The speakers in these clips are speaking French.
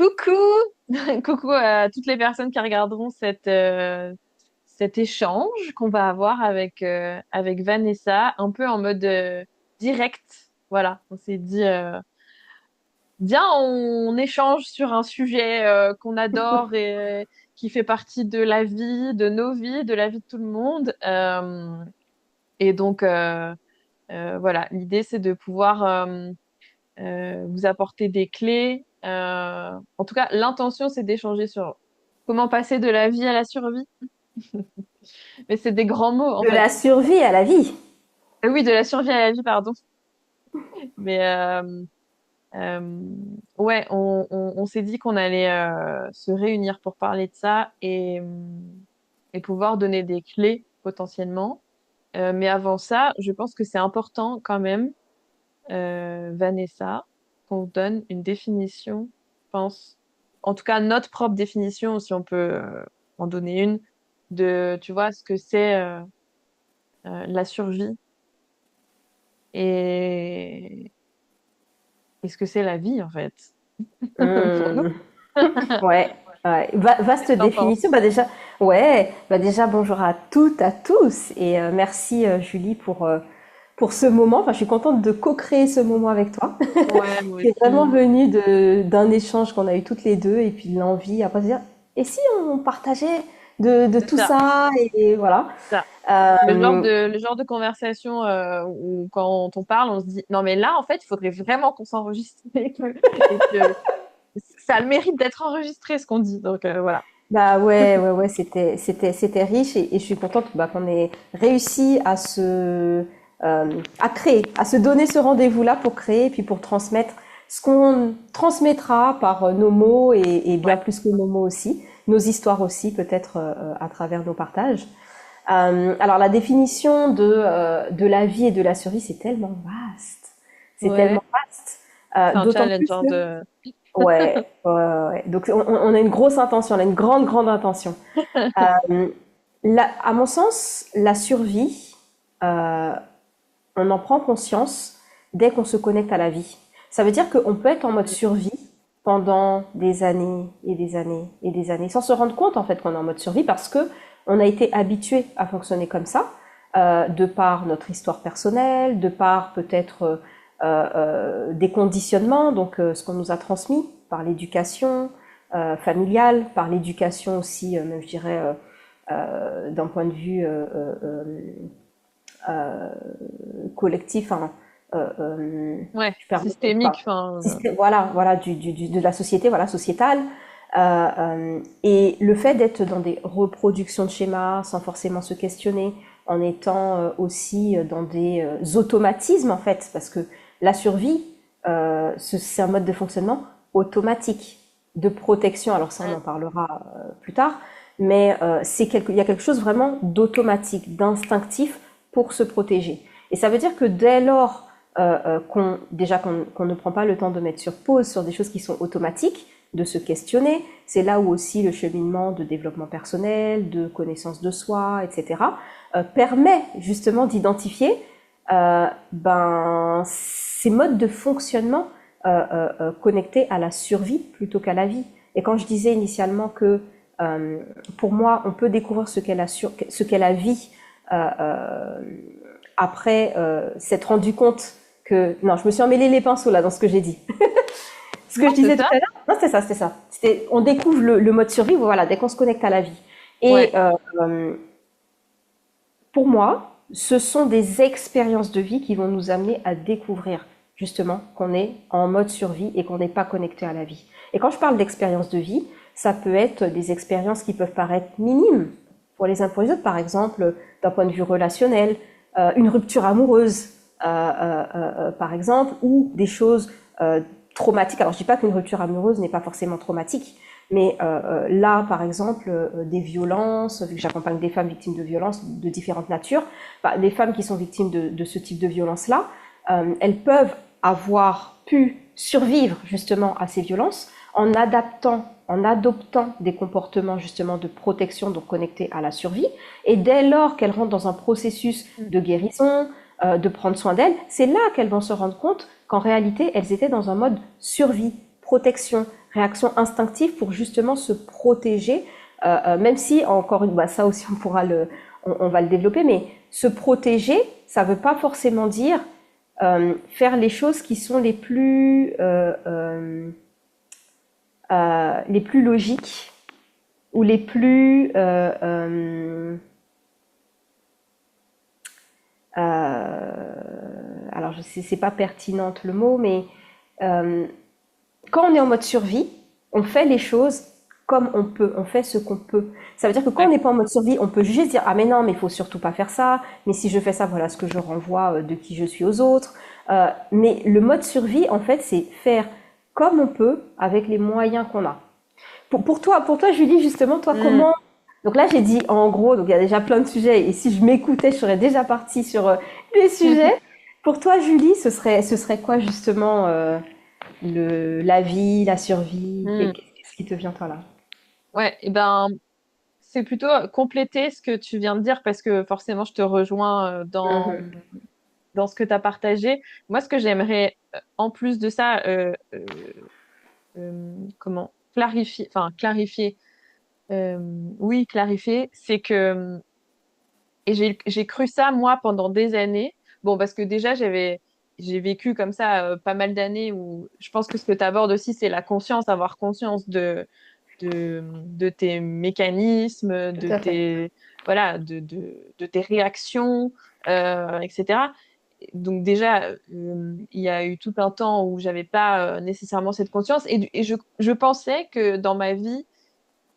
Coucou, coucou à toutes les personnes qui regarderont cet échange qu'on va avoir avec Vanessa, un peu en mode direct. Voilà, on s'est dit, viens, on échange sur un sujet qu'on adore et qui fait partie de la vie, de nos vies, de la vie de tout le monde. Et donc, voilà, l'idée, c'est de pouvoir vous apporter des clés. En tout cas, l'intention, c'est d'échanger sur comment passer de la vie à la survie. Mais c'est des grands mots, en De fait. la survie à la vie. Oui, de la survie à la vie, pardon. Mais euh, ouais, on s'est dit qu'on allait se réunir pour parler de ça et pouvoir donner des clés potentiellement. Mais avant ça, je pense que c'est important quand même, Vanessa, qu'on donne une définition, je pense, en tout cas notre propre définition, si on peut en donner une, de, tu vois, ce que c'est la survie et, et ce que c'est la vie, en fait, pour nous. Hmm. Ouais, ouais. Vaste Qu'est-ce que t'en définition. penses? Déjà bonjour à toutes, à tous, et merci Julie pour ce moment. Enfin, je suis contente de co-créer ce moment avec toi. Ouais, moi C'est vraiment aussi. venu d'un échange qu'on a eu toutes les deux, et puis de l'envie après de dire, et si on partageait de C'est tout ça, ça, et voilà. ça. Euh, Le genre de conversation où quand on parle, on se dit, non, mais là, en fait, il faudrait vraiment qu'on s'enregistre et que ça a le mérite d'être enregistré, ce qu'on dit. Donc, voilà. Bah ouais, ouais, ouais, c'était riche et je suis contente qu'on ait réussi à créer, à se donner ce rendez-vous-là pour créer et puis pour transmettre ce qu'on transmettra par nos mots et bien Ouais. plus que nos mots aussi, nos histoires aussi peut-être à travers nos partages. Alors la définition de la vie et de la survie, c'est tellement vaste, c'est tellement Ouais. vaste, C'est un d'autant challenge, plus genre que de... ouais, ouais, ouais, ouais. Donc on a une grosse intention, on a une grande, grande intention. Euh, à mon sens, la survie, euh, on en prend conscience dès qu'on se connecte à la vie. Ça veut dire qu'on peut être en mode survie pendant des années et des années et des années, sans se rendre compte en fait qu'on est en mode survie parce que on a été habitué à fonctionner comme ça, de par notre histoire personnelle, de par peut-être des conditionnements, donc ce qu'on nous a transmis par l'éducation familiale, par l'éducation aussi, même je dirais d'un point de vue euh, collectif, hein, Ouais, je perds le mot, systémique, enfin... voilà, voilà, de la société, voilà, sociétale. Et le fait d'être dans des reproductions de schémas sans forcément se questionner, en étant aussi dans des automatismes en fait, parce que la survie, c'est un mode de fonctionnement automatique de protection. Alors ça, on en parlera plus tard, mais il y a quelque chose vraiment d'automatique, d'instinctif pour se protéger. Et ça veut dire que dès lors qu'on ne prend pas le temps de mettre sur pause sur des choses qui sont automatiques, de se questionner. C'est là où aussi le cheminement de développement personnel, de connaissance de soi, etc., permet justement d'identifier ces modes de fonctionnement connectés à la survie plutôt qu'à la vie. Et quand je disais initialement que pour moi, on peut découvrir ce qu'est la vie après s'être rendu compte que... Non, je me suis emmêlé les pinceaux là dans ce que j'ai dit. Ce que Non, je c'est disais tout ça? à l'heure, non, c'était ça, c'était ça. On découvre le mode survie, voilà, dès qu'on se connecte à la vie. Et Ouais. pour moi, ce sont des expériences de vie qui vont nous amener à découvrir justement qu'on est en mode survie et qu'on n'est pas connecté à la vie. Et quand je parle d'expériences de vie, ça peut être des expériences qui peuvent paraître minimes pour les uns pour les autres, par exemple d'un point de vue relationnel, une rupture amoureuse, par exemple, ou des choses traumatiques. Alors je dis pas qu'une rupture amoureuse n'est pas forcément traumatique, mais là, par exemple, des violences, vu que j'accompagne des femmes victimes de violences de différentes natures, les femmes qui sont victimes de ce type de violence-là, elles peuvent avoir pu survivre justement à ces violences en adoptant des comportements justement de protection, donc connectés à la survie. Et dès lors qu'elles rentrent dans un processus de guérison, de prendre soin d'elles, c'est là qu'elles vont se rendre compte qu'en réalité, elles étaient dans un mode survie, protection, réaction instinctive pour justement se protéger, même si, encore une fois, ça aussi on va le développer, mais se protéger, ça veut pas forcément dire faire les choses qui sont les plus logiques ou les plus alors je sais c'est pas pertinente le mot, mais euh, quand on est en mode survie, on fait les choses comme on peut, on fait ce qu'on peut. Ça veut dire que quand on Ouais. n'est pas en mode survie, on peut juste dire ah mais non, mais il faut surtout pas faire ça. Mais si je fais ça, voilà ce que je renvoie de qui je suis aux autres. Mais le mode survie, en fait, c'est faire comme on peut avec les moyens qu'on a. Pour toi, Julie, justement, toi, Mm. comment... Donc là, j'ai dit en gros, donc il y a déjà plein de sujets, et si je m'écoutais, je serais déjà partie sur les sujets. Pour toi, Julie, ce serait quoi justement la vie, la survie? Mm. Qu'est-ce qui te vient toi là? Ouais, et ben, c'est plutôt compléter ce que tu viens de dire parce que forcément, je te rejoins Mhm, dans ce que tu as partagé. Moi, ce que j'aimerais, en plus de ça, comment clarifier, euh, oui, clarifier, c'est que, et j'ai cru ça, moi, pendant des années. Bon, parce que déjà, j'ai vécu comme ça pas mal d'années où je pense que ce que tu abordes aussi, c'est la conscience, avoir conscience de tes mécanismes, tout à fait. voilà, de tes réactions, etc. Donc déjà, il y a eu tout un temps où j'avais pas nécessairement cette conscience et je pensais que dans ma vie,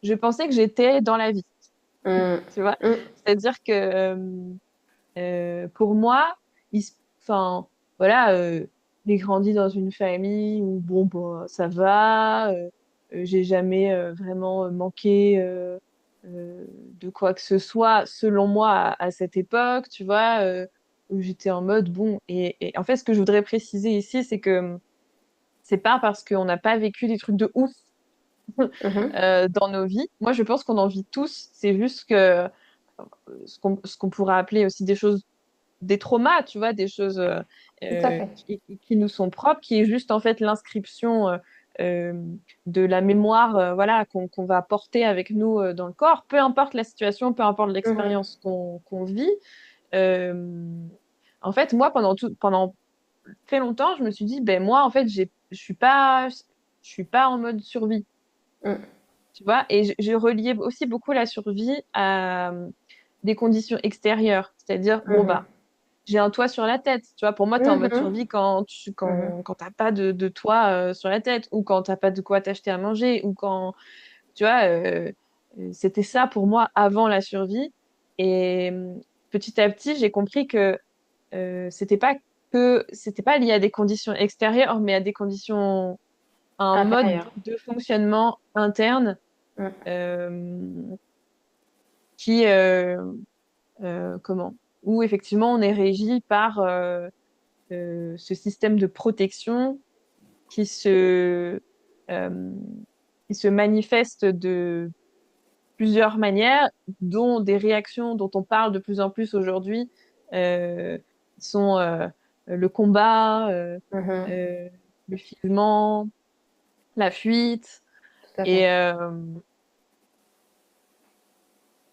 je pensais que j'étais dans la vie, Mm, tu vois. mm, C'est-à-dire que pour moi, enfin, voilà, j'ai grandi dans une famille où bon, bah, ça va, j'ai jamais vraiment manqué de quoi que ce soit, selon moi, à cette époque, tu vois, où j'étais en mode bon. Et en fait, ce que je voudrais préciser ici, c'est que c'est pas parce qu'on n'a pas vécu des trucs de ouf mhm, dans nos vies. Moi, je pense qu'on en vit tous. C'est juste que ce qu'on pourrait appeler aussi des choses des traumas, tu vois, des choses tout à fait. qui nous sont propres, qui est juste en fait l'inscription euh, de la mémoire, voilà, qu'on va porter avec nous dans le corps, peu importe la situation, peu importe Mhm, l'expérience qu'on vit. Euh, En fait, moi, pendant très longtemps, je me suis dit, ben moi, en fait, je suis pas en mode survie, mm, tu vois, et je reliais aussi beaucoup la survie à des conditions extérieures, c'est-à-dire, bon mhm, bah j'ai un toit sur la tête. Tu vois, pour moi, tu es en mode mhm, survie mhm, quand t'as pas de toit sur la tête, ou quand t'as pas de quoi t'acheter à manger, ou quand, tu vois, c'était ça pour moi avant la survie. Et petit à petit, j'ai compris que c'était pas lié à des conditions extérieures, mais à des conditions, à un mode intérieur. de fonctionnement interne Mm, euh, qui, comment, où effectivement on est régi par ce système de protection qui euh, qui se manifeste de plusieurs manières, dont des réactions dont on parle de plus en plus aujourd'hui, euh, sont le combat, mhm, euh, le filement, la fuite. tout à fait. Et, euh,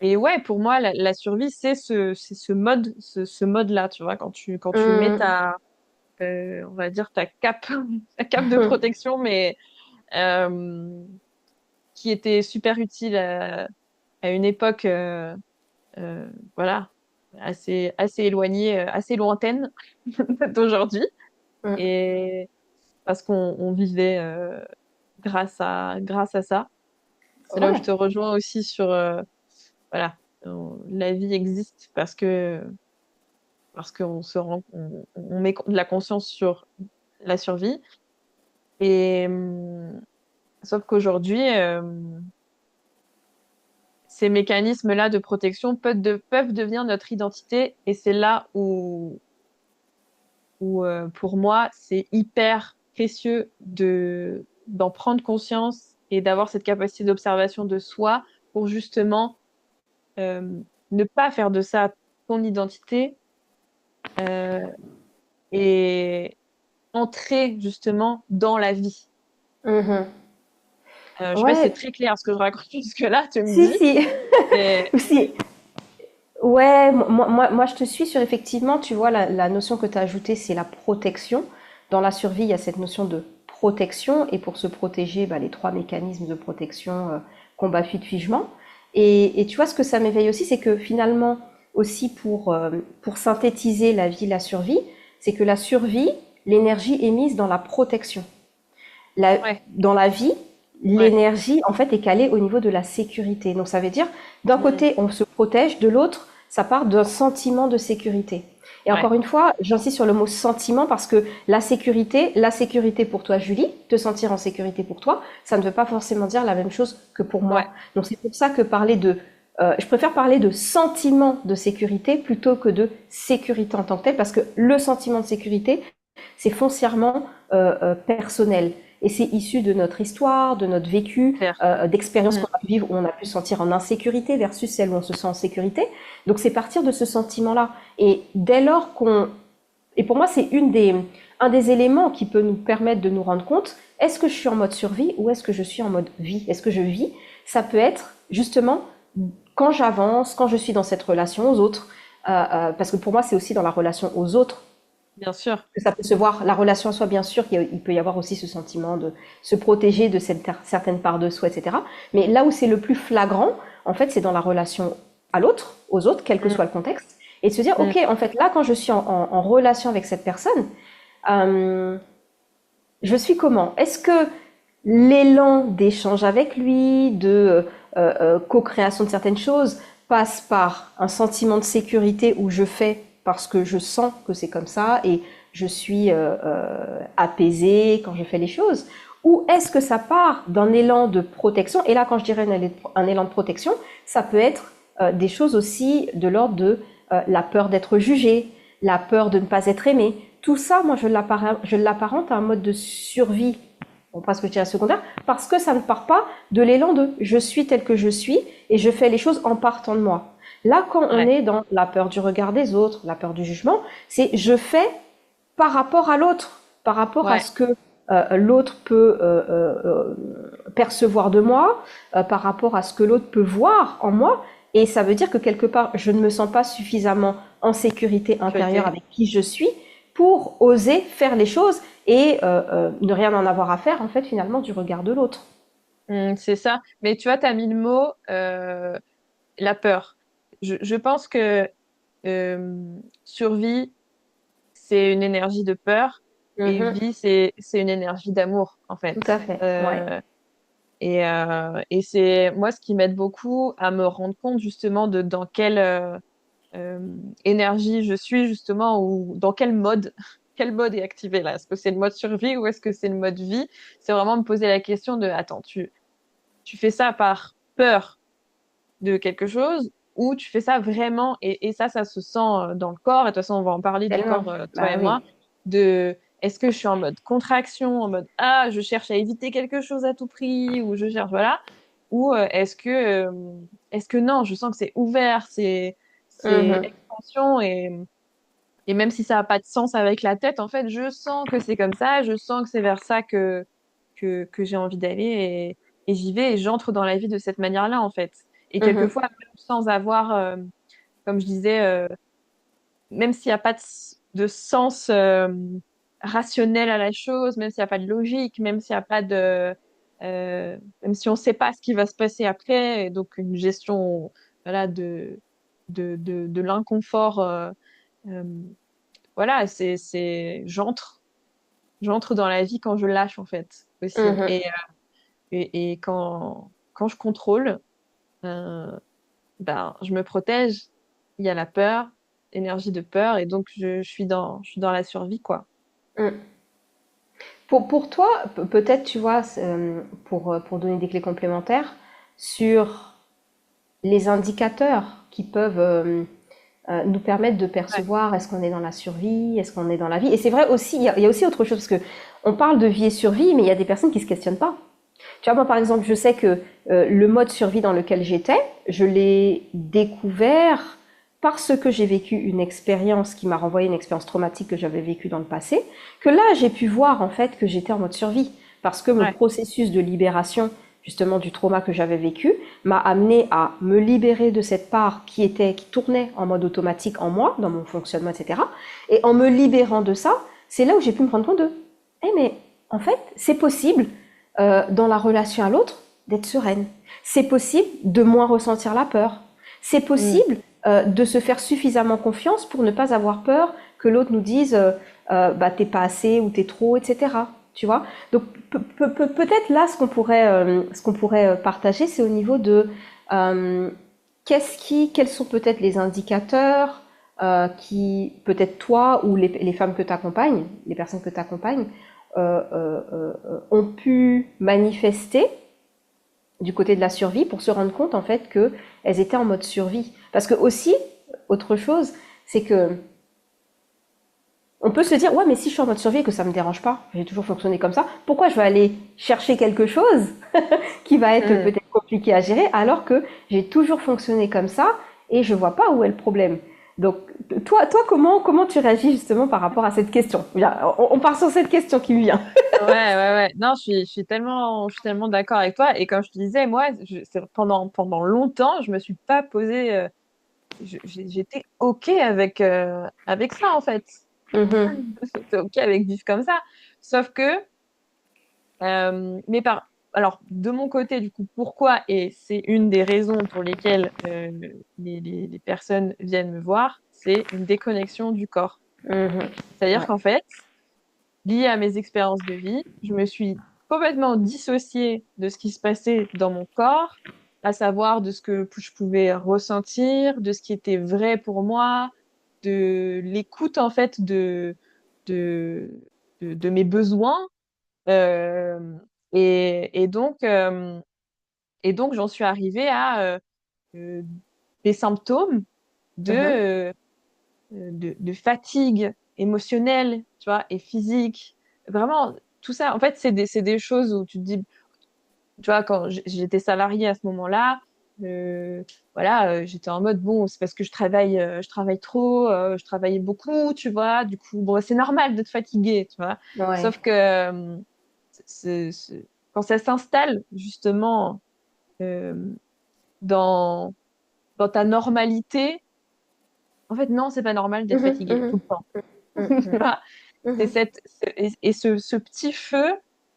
et ouais, pour moi, la survie, c'est ce mode-là, tu vois, quand tu mets Mm, on va dire ta cape, ta cape de protection, mais euh, qui était super utile à une époque, voilà, assez éloignée, assez lointaine d'aujourd'hui. mm. Et parce qu'on vivait grâce à ça. C'est là où je Ouais. te rejoins aussi sur, voilà, la vie existe parce qu'on se rend, on met de la conscience sur la survie. Et sauf qu'aujourd'hui, ces mécanismes-là de protection peuvent devenir notre identité et c'est là où pour moi, c'est hyper précieux d'en prendre conscience et d'avoir cette capacité d'observation de soi pour justement euh, ne pas faire de ça ton identité euh, et entrer justement dans la vie. Mhm. Je sais pas si c'est Ouais, très clair ce que je raconte jusque-là, tu me si, dis. si, Mais si. Ouais, moi, je te suis sur effectivement, tu vois, la notion que tu as ajoutée, c'est la protection. Dans la survie, il y a cette notion de protection, et pour se protéger, bah, les trois mécanismes de protection, combat, fuite, figement. Et tu vois, ce que ça m'éveille aussi, c'est que finalement, aussi pour synthétiser la vie, la survie, c'est que la survie, l'énergie est mise dans la protection. ouais, Dans la vie, ouais. l'énergie, en fait, est calée au niveau de la sécurité. Donc, ça veut dire, d'un Mm. côté, on se protège, de l'autre, ça part d'un sentiment de sécurité. Et Ouais, encore une fois, j'insiste sur le mot sentiment parce que la sécurité pour toi, Julie, te sentir en sécurité pour toi, ça ne veut pas forcément dire la même chose que pour ouais, moi. Donc, c'est pour ça que je préfère parler de sentiment de sécurité plutôt que de sécurité en tant que telle, parce que le sentiment de sécurité, c'est foncièrement personnel. Et c'est issu de notre histoire, de notre vécu, clair. d'expériences Mm. qu'on a pu vivre où on a pu se sentir en insécurité versus celle où on se sent en sécurité. Donc c'est partir de ce sentiment-là. Et dès lors qu'on... Et pour moi, c'est un des éléments qui peut nous permettre de nous rendre compte, est-ce que je suis en mode survie ou est-ce que je suis en mode vie? Est-ce que je vis? Ça peut être justement quand j'avance, quand je suis dans cette relation aux autres. Parce que pour moi, c'est aussi dans la relation aux autres Bien sûr. que ça peut se voir, la relation à soi, bien sûr, il peut y avoir aussi ce sentiment de se protéger de cette certaine part de soi, etc. Mais là où c'est le plus flagrant, en fait, c'est dans la relation à l'autre, aux autres, quel que Mm. soit le contexte, et de se dire, Mm. ok, en fait, là, quand je suis en relation avec cette personne, euh, je suis comment? Est-ce que l'élan d'échange avec lui, de co-création de certaines choses, passe par un sentiment de sécurité où je fais parce que je sens que c'est comme ça et je suis apaisée quand je fais les choses? Ou est-ce que ça part d'un élan de protection? Et là, quand je dirais un élan de protection, ça peut être des choses aussi de l'ordre de la peur d'être jugé, la peur de ne pas être aimé. Tout ça, moi, je l'apparente à un mode de survie, bon, presque je dirais secondaire, parce que ça ne part pas de l'élan de je suis tel que je suis et je fais les choses en partant de moi. Là, quand on Ouais, est dans la peur du regard des autres, la peur du jugement, c'est je fais par rapport à l'autre, par rapport à ouais, ce que l'autre peut percevoir de moi, par rapport à ce que l'autre peut voir en moi. Et ça veut dire que quelque part, je ne me sens pas suffisamment en sécurité intérieure sécurité. avec qui je suis pour oser faire les choses et ne rien en avoir à faire, en fait, finalement, du regard de l'autre. C'est ça. Mais tu vois, tu as mis le mot la peur. Je pense que survie, c'est une énergie de peur et Mhm. vie, c'est une énergie d'amour, en fait. Tout à fait, ouais. Euh, et c'est moi ce qui m'aide beaucoup à me rendre compte justement de dans quelle euh, énergie je suis justement ou dans quel mode, quel mode est activé là. Est-ce que c'est le mode survie ou est-ce que c'est le mode vie? C'est vraiment me poser la question de, attends, tu fais ça par peur de quelque chose ou tu fais ça vraiment et ça se sent dans le corps et de toute façon on va en parler du Tellement. corps toi Bah et oui. moi de est-ce que je suis en mode contraction en mode ah je cherche à éviter quelque chose à tout prix ou je cherche voilà ou est-ce que non je sens que c'est ouvert c'est Mhm. expansion et même si ça n'a pas de sens avec la tête en fait je sens que c'est comme ça je sens que c'est vers ça que j'ai envie d'aller et j'y vais et j'entre dans la vie de cette manière-là, en fait. Et Mhm. quelquefois, même sans avoir, comme je disais, même s'il n'y a pas de sens rationnel à la chose, même s'il n'y a pas de logique, même s'il n'y a pas même si on ne sait pas ce qui va se passer après, et donc une gestion, voilà, de l'inconfort, euh, voilà, j'entre dans la vie quand je lâche, en fait, aussi. Mhm. Et quand je contrôle, euh, ben, je me protège. Il y a la peur, énergie de peur, et donc je suis dans la survie, quoi. Mhm. Pour toi, peut-être, tu vois, pour donner des clés complémentaires, sur les indicateurs qui peuvent nous permettre de Ouais, percevoir est-ce qu'on est dans la survie, est-ce qu'on est dans la vie. Et c'est vrai aussi, il y a aussi autre chose, parce que on parle de vie et survie, mais il y a des personnes qui se questionnent pas. Tu vois, moi, par exemple, je sais que le mode survie dans lequel j'étais, je l'ai découvert parce que j'ai vécu une expérience qui m'a renvoyé une expérience traumatique que j'avais vécue dans le passé, que là, j'ai pu voir en fait que j'étais en mode survie, parce que mon ouais, processus de libération justement du trauma que j'avais vécu, m'a amené à me libérer de cette part qui tournait en mode automatique en moi, dans mon fonctionnement, etc. Et en me libérant de ça, c'est là où j'ai pu me rendre compte de, mais en fait, c'est possible dans la relation à l'autre d'être sereine. C'est possible de moins ressentir la peur. C'est Mm. possible de se faire suffisamment confiance pour ne pas avoir peur que l'autre nous dise bah t'es pas assez ou t'es trop, etc. Tu vois. Donc peut-être là ce qu'on pourrait partager, c'est au niveau de euh, quels sont peut-être les indicateurs qui peut-être toi ou les femmes que tu accompagnes, les personnes que tu accompagnes ont pu manifester du côté de la survie pour se rendre compte en fait que elles étaient en mode survie. Parce que aussi, autre chose, c'est que on peut se dire ouais mais si je suis en mode survie et que ça me dérange pas, j'ai toujours fonctionné comme ça, pourquoi je vais aller chercher quelque chose qui va être Mm. peut-être compliqué à gérer alors que j'ai toujours fonctionné comme ça et je vois pas où est le problème. Donc toi comment tu réagis justement par rapport à cette question? Bien, on part sur cette question qui me vient. Ouais, ouais, ouais. Non, je suis tellement d'accord avec toi. Et comme je te disais, moi, pendant longtemps, je me suis pas posé, j'étais OK avec ça, en fait. Mhm, J'étais OK avec vivre comme ça. Sauf que, alors, de mon côté, du coup, pourquoi, et c'est une des raisons pour lesquelles les personnes viennent me voir, c'est une déconnexion du corps. mhm. C'est-à-dire Ouais. qu'en fait, lié à mes expériences de vie, je me suis complètement dissociée de ce qui se passait dans mon corps, à savoir de ce que je pouvais ressentir, de ce qui était vrai pour moi, de l'écoute en fait de, de mes besoins. Euh, et, et donc, euh, et donc j'en suis arrivée à euh, des symptômes de, Mhm, euh, de fatigue émotionnelle, tu vois, et physique. Vraiment, tout ça, en fait, c'est des choses où tu te dis, tu vois, quand j'étais salariée à ce moment-là, euh, voilà, j'étais en mode, bon, c'est parce que je travaille trop, je travaillais beaucoup, tu vois, du coup, bon, c'est normal d'être fatiguée, tu vois. ouais. Sauf que quand ça s'installe, justement, euh, dans, dans ta normalité, en fait, non, c'est pas normal d'être Mhm, fatigué tout mhm, le temps. mhm, C'est mhm, ce petit feu.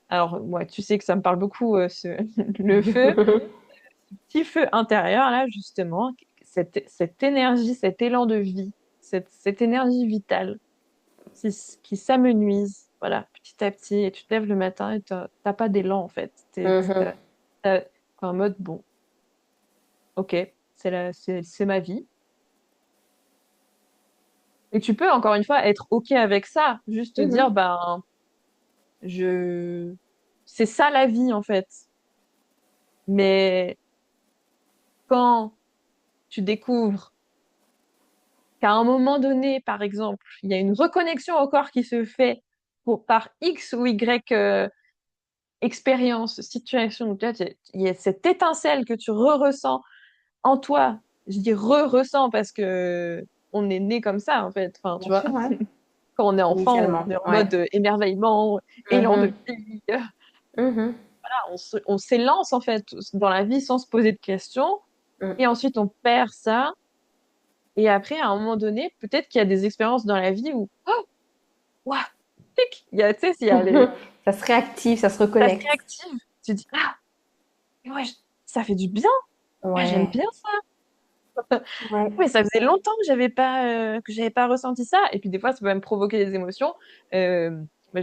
Alors, ouais, tu sais que ça me parle beaucoup, le feu, petit feu intérieur, là, justement, cette énergie, cet élan de vie, cette énergie vitale qui s'amenuise, voilà, petit à petit, et tu te lèves le matin et t'as pas d'élan, en fait. mhm, T'es en mode, bon, ok, c'est ma vie. Et tu peux, encore une fois, être ok avec ça, juste te dire, mhm, ben, je, c'est ça la vie, en fait. Mais quand tu découvres qu'à un moment donné, par exemple, il y a une reconnexion au corps qui se fait par X ou Y expérience, situation, tu vois, il y a cette étincelle que tu re-ressens en toi. Je dis re-ressens parce que on est né comme ça, en fait. Enfin, tu bien vois, sûr, ouais. quand on est enfant, Initialement, on est en ouais. mode émerveillement, élan de Mhm, vie. mhm, Voilà, on s'élance, en fait, dans la vie sans se poser de questions. mhm. Et ensuite, on perd ça. Et après, à un moment donné, peut-être qu'il y a des expériences dans la vie où, oh, waouh, tic, il y a, tu sais, s'il y a Ça se réactive, ça se ça se reconnecte. réactive. Tu dis, ah, ouais, ça fait du bien. Ah, j'aime Ouais, bien ça. ouais. Mais ça faisait longtemps que j'avais pas ressenti ça. Et puis des fois, ça peut même provoquer des émotions. Euh, Moi,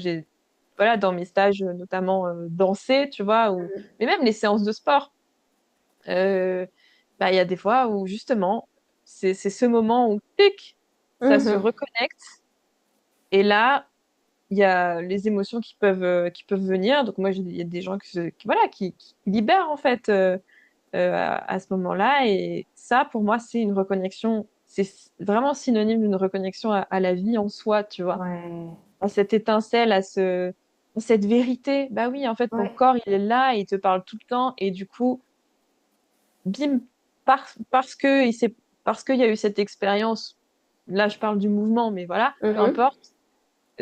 voilà, dans mes stages, notamment danser, tu vois, mais même les séances de sport. Euh, Bah, il y a des fois où justement, c'est ce moment où, tic, ça se Mhm, reconnecte. Et là, il y a les émotions qui peuvent venir. Donc moi, il y a des gens voilà, qui libèrent en fait à ce moment-là. Et ça, pour moi, c'est une reconnexion. C'est vraiment synonyme d'une reconnexion à la vie en soi, tu vois. ouais, À cette étincelle, à cette vérité. Bah oui, en fait, ton ouais, corps, il est là, et il te parle tout le temps. Et du coup, bim, parce qu'il y a eu cette expérience. Là, je parle du mouvement, mais voilà, peu mhm, importe,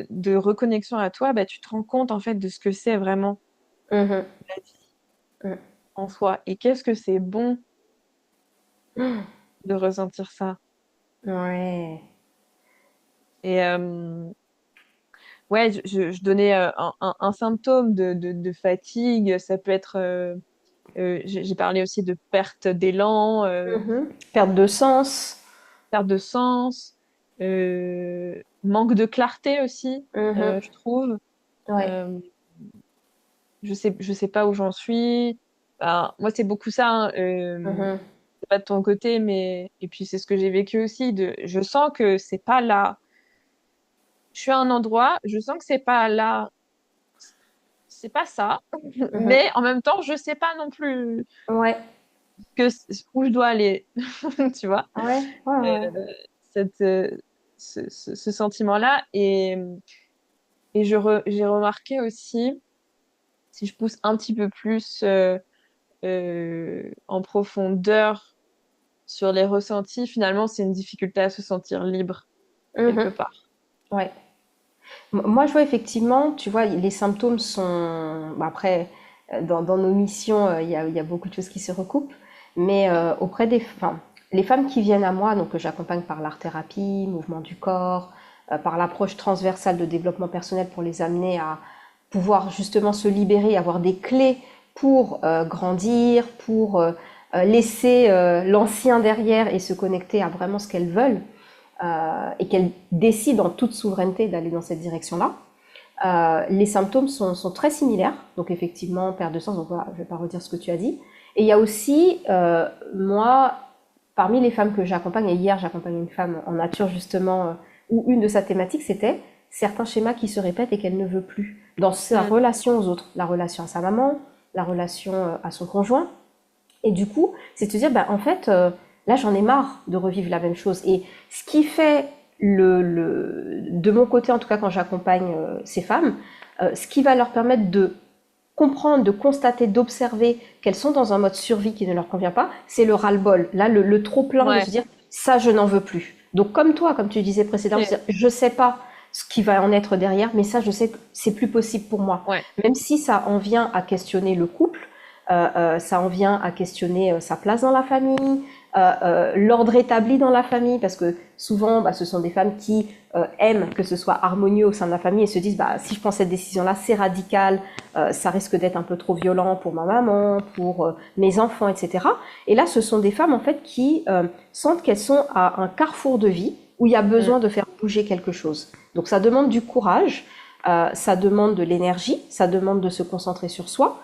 de reconnexion à toi, bah, tu te rends compte en fait de ce que c'est vraiment mhm. la vie. en soi. Et qu'est-ce que c'est bon de ressentir ça. Ouais. Et ouais, je donnais un symptôme de fatigue. Ça peut être, j'ai parlé aussi de perte d'élan, Mhm. Perte de sens. perte de sens, manque de clarté aussi, Mhm. je trouve. Ouais. Euh, je sais pas où j'en suis. Ben, moi, c'est beaucoup ça, hein, Mhm. c'est pas de ton côté, mais et puis c'est ce que j'ai vécu aussi. Je sens que c'est pas là. Je suis à un endroit, je sens que c'est pas là, c'est pas ça, Mhm. mais en même temps, je sais pas non plus Ouais. où je dois aller, tu vois, Ouais. Ouais. euh, Ouais. cette, ce sentiment-là. Et j'ai remarqué aussi, si je pousse un petit peu plus en profondeur sur les ressentis, finalement, c'est une difficulté à se sentir libre quelque Mhm. part. Ouais. Moi, je vois effectivement, tu vois, les symptômes sont... Bon, après, dans nos missions, il y a beaucoup de choses qui se recoupent, mais auprès des... Enfin, les femmes qui viennent à moi, donc que j'accompagne par l'art-thérapie, mouvement du corps, par l'approche transversale de développement personnel pour les amener à pouvoir justement se libérer, avoir des clés pour grandir, pour laisser l'ancien derrière et se connecter à vraiment ce qu'elles veulent et qu'elles décident en toute souveraineté d'aller dans cette direction-là. Les symptômes sont très similaires, donc effectivement, perte de sens, donc voilà, je ne vais pas redire ce que tu as dit. Et il y a aussi, moi, parmi les femmes que j'accompagne, et hier j'accompagne une femme en nature justement, où une de sa thématique c'était certains schémas qui se répètent et qu'elle ne veut plus dans sa Mm. relation aux autres, la relation à sa maman, la relation à son conjoint, et du coup, c'est de se dire, bah, en fait, là, j'en ai marre de revivre la même chose. Et ce qui fait, de mon côté, en tout cas, quand j'accompagne ces femmes, ce qui va leur permettre de comprendre, de constater, d'observer qu'elles sont dans un mode survie qui ne leur convient pas, c'est le ras-le-bol. Là, le trop-plein de se Ouais, dire, ça, je n'en veux plus. Donc, comme toi, comme tu disais précédemment, ok. je sais pas ce qui va en être derrière, mais ça, je sais que c'est plus possible pour moi. Ouais, Même si ça en vient à questionner le couple, ça en vient à questionner sa place dans la famille, l'ordre établi dans la famille, parce que souvent, bah, ce sont des femmes qui aiment que ce soit harmonieux au sein de la famille et se disent, bah, si je prends cette décision-là, c'est radical, ça risque d'être un peu trop violent pour ma maman, pour mes enfants, etc. Et là, ce sont des femmes en fait qui sentent qu'elles sont à un carrefour de vie où il y a mm, besoin de faire bouger quelque chose. Donc ça demande du courage, ça demande de l'énergie, ça demande de se concentrer sur soi,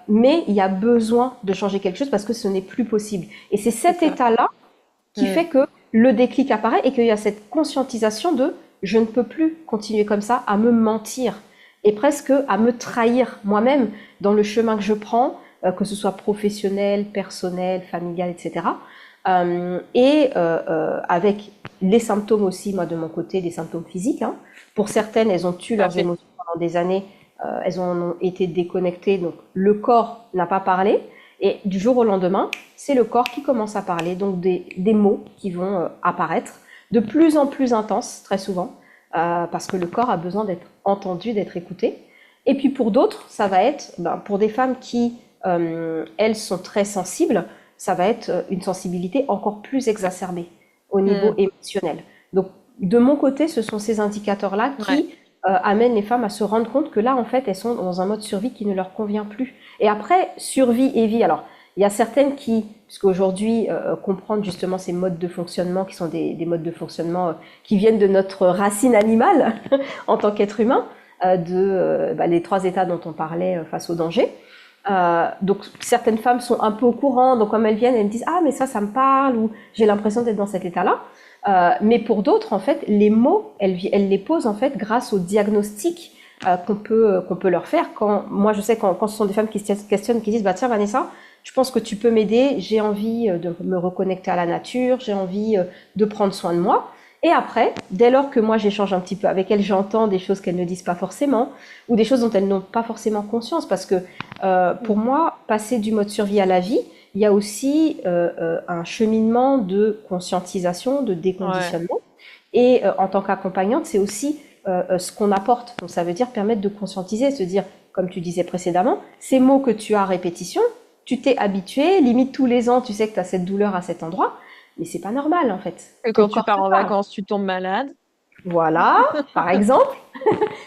mais il y a besoin de changer quelque chose parce que ce n'est plus possible. Et c'est c'est cet ça. état-là qui Mm. fait que le déclic apparaît et qu'il y a cette conscientisation de je ne peux plus continuer comme ça à me mentir et presque à me trahir moi-même dans le chemin que je prends, que ce soit professionnel, personnel, familial, etc. Avec les symptômes aussi, moi de mon côté, des symptômes physiques. Hein. Pour certaines, elles ont tué Tout à leurs fait. émotions pendant des années, elles en ont été déconnectées, donc le corps n'a pas parlé. Et du jour au lendemain, c'est le corps qui commence à parler, donc des mots qui vont apparaître de plus en plus intenses, très souvent, parce que le corps a besoin d'être entendu, d'être écouté. Et puis pour d'autres, ça va être, ben, pour des femmes qui, elles, sont très sensibles, ça va être une sensibilité encore plus exacerbée au niveau Mm. émotionnel. Donc de mon côté, ce sont ces indicateurs-là Ouais, qui amènent les femmes à se rendre compte que là, en fait, elles sont dans un mode survie qui ne leur convient plus. Et après, survie et vie. Alors, il y a certaines qui, puisqu'aujourd'hui, comprendre justement ces modes de fonctionnement, qui sont des modes de fonctionnement qui viennent de notre racine animale en tant qu'être humain, les trois états dont on parlait face au danger. Donc certaines femmes sont un peu au courant, donc comme elles viennent, elles me disent ah mais ça me parle ou j'ai l'impression d'être dans cet état-là. Mais pour d'autres en fait, les mots, elles les posent en fait grâce au diagnostic qu'on peut leur faire. Quand moi je sais quand ce sont des femmes qui se questionnent, qui disent bah tiens Vanessa, je pense que tu peux m'aider, j'ai envie de me reconnecter à la nature, j'ai envie de prendre soin de moi. Et après, dès lors que moi j'échange un petit peu avec elles, j'entends des choses qu'elles ne disent pas forcément, ou des choses dont elles n'ont pas forcément conscience, parce que pour moi, passer du mode survie à la vie, il y a aussi un cheminement de conscientisation, de ouais, déconditionnement. Et en tant qu'accompagnante, c'est aussi ce qu'on apporte. Donc ça veut dire permettre de conscientiser, se dire, comme tu disais précédemment, ces mots que tu as à répétition, tu t'es habitué, limite tous les ans, tu sais que tu as cette douleur à cet endroit, mais c'est pas normal en fait. Et Ton quand tu corps te pars en parle. vacances, tu tombes malade. Voilà, par exemple.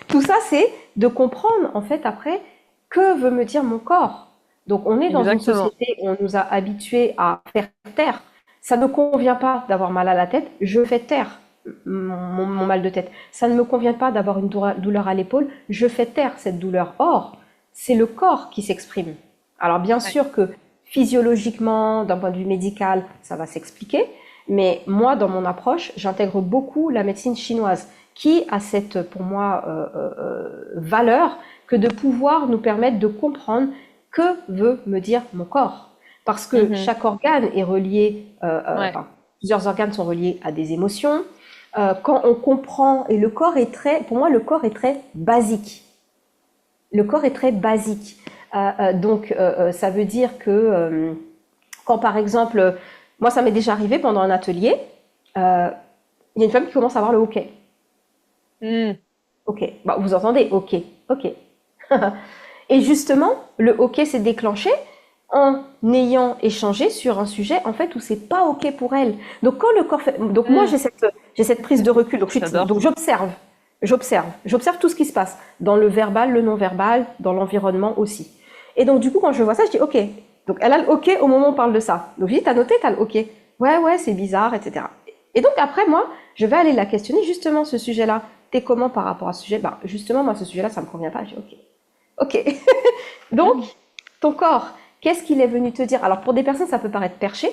Tout ça, c'est de comprendre en fait après que veut me dire mon corps. Donc on est dans une Exactement. société où on nous a habitués à faire taire. Ça ne convient pas d'avoir mal à la tête, je fais taire mon mal de tête. Ça ne me convient pas d'avoir une douleur à l'épaule, je fais taire cette douleur. Or, c'est le corps qui s'exprime. Alors bien Ouais. sûr que physiologiquement, d'un point de vue médical, ça va s'expliquer, mais moi, dans mon approche, j'intègre beaucoup la médecine chinoise, qui a cette, pour moi, valeur que de pouvoir nous permettre de comprendre que veut me dire mon corps. Parce que Mhm. chaque organe est relié, Ouais. enfin, plusieurs organes sont reliés à des émotions. Quand on comprend, et le corps est très, pour moi, le corps est très basique. Le corps est très basique. Ça veut dire que quand par exemple, moi ça m'est déjà arrivé pendant un atelier, euh, il y a une femme qui commence à avoir le hoquet. Mm. Ok, bah, vous entendez, ok, ok. Et justement, le hoquet s'est déclenché en ayant échangé sur un sujet en fait où c'est pas ok pour elle. Donc quand le corps fait, donc moi Mm. j'ai cette prise de recul, J'adore. donc j'observe tout ce qui se passe dans le verbal, le non verbal, dans l'environnement aussi. Et donc du coup quand je vois ça, je dis ok. Donc elle a le ok au moment où on parle de ça. Donc je dis t'as noté, t'as le ok. Ouais c'est bizarre, etc. Et donc après moi, je vais aller la questionner justement ce sujet-là. T'es comment par rapport à ce sujet? Ben justement moi ce sujet-là ça me convient pas. Je dis ok. Donc, Mm. ton corps, qu'est-ce qu'il est venu te dire? Alors, pour des personnes, ça peut paraître perché,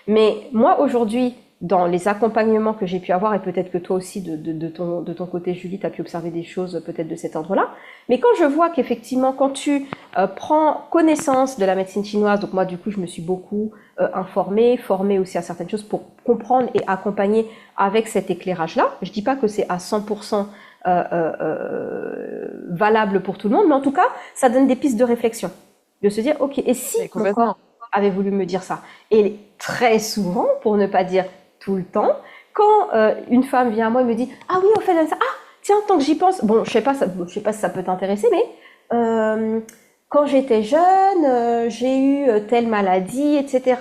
mais moi, aujourd'hui, dans les accompagnements que j'ai pu avoir, et peut-être que toi aussi, de ton côté, Julie, tu as pu observer des choses peut-être de cet ordre-là, mais quand je vois qu'effectivement, quand tu prends connaissance de la médecine chinoise, donc moi, du coup, je me suis beaucoup informée, formée aussi à certaines choses pour comprendre et accompagner avec cet éclairage-là. Je dis pas que c'est à 100% valable pour tout le monde, mais en tout cas, ça donne des pistes de réflexion. De se dire, ok, et si Mais mon corps complètement. avait voulu me dire ça? Et très souvent, pour ne pas dire tout le temps, quand une femme vient à moi et me dit, ah oui, on fait ça, ah tiens, tant que j'y pense, bon, je sais pas si ça peut t'intéresser, mais quand j'étais jeune, j'ai eu telle maladie, etc.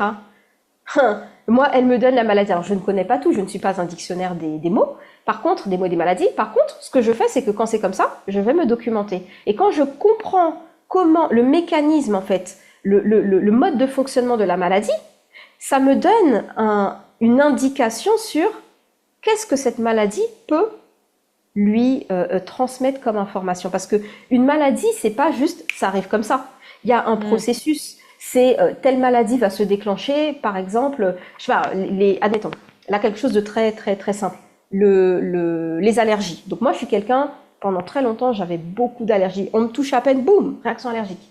Moi, elle me donne la maladie. Alors, je ne connais pas tout, je ne suis pas un dictionnaire des mots. Par contre, des mots et des maladies. Par contre, ce que je fais, c'est que quand c'est comme ça, je vais me documenter. Et quand je comprends comment le mécanisme, en fait, le mode de fonctionnement de la maladie, ça me donne une indication sur qu'est-ce que cette maladie peut lui transmettre comme information. Parce que une maladie, c'est pas juste, ça arrive comme ça. Il y a un Mm. processus. C'est telle maladie va se déclencher, par exemple, je sais pas, admettons, là quelque chose de très très très simple, les allergies. Donc moi, je suis quelqu'un, pendant très longtemps, j'avais beaucoup d'allergies. On me touche à peine, boum, réaction allergique.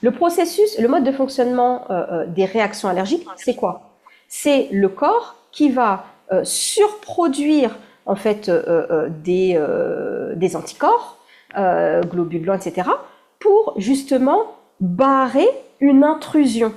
Le processus, le mode de fonctionnement des réactions allergiques, c'est quoi? C'est le corps qui va surproduire en fait des anticorps, globules blancs, etc., pour justement barrer une intrusion.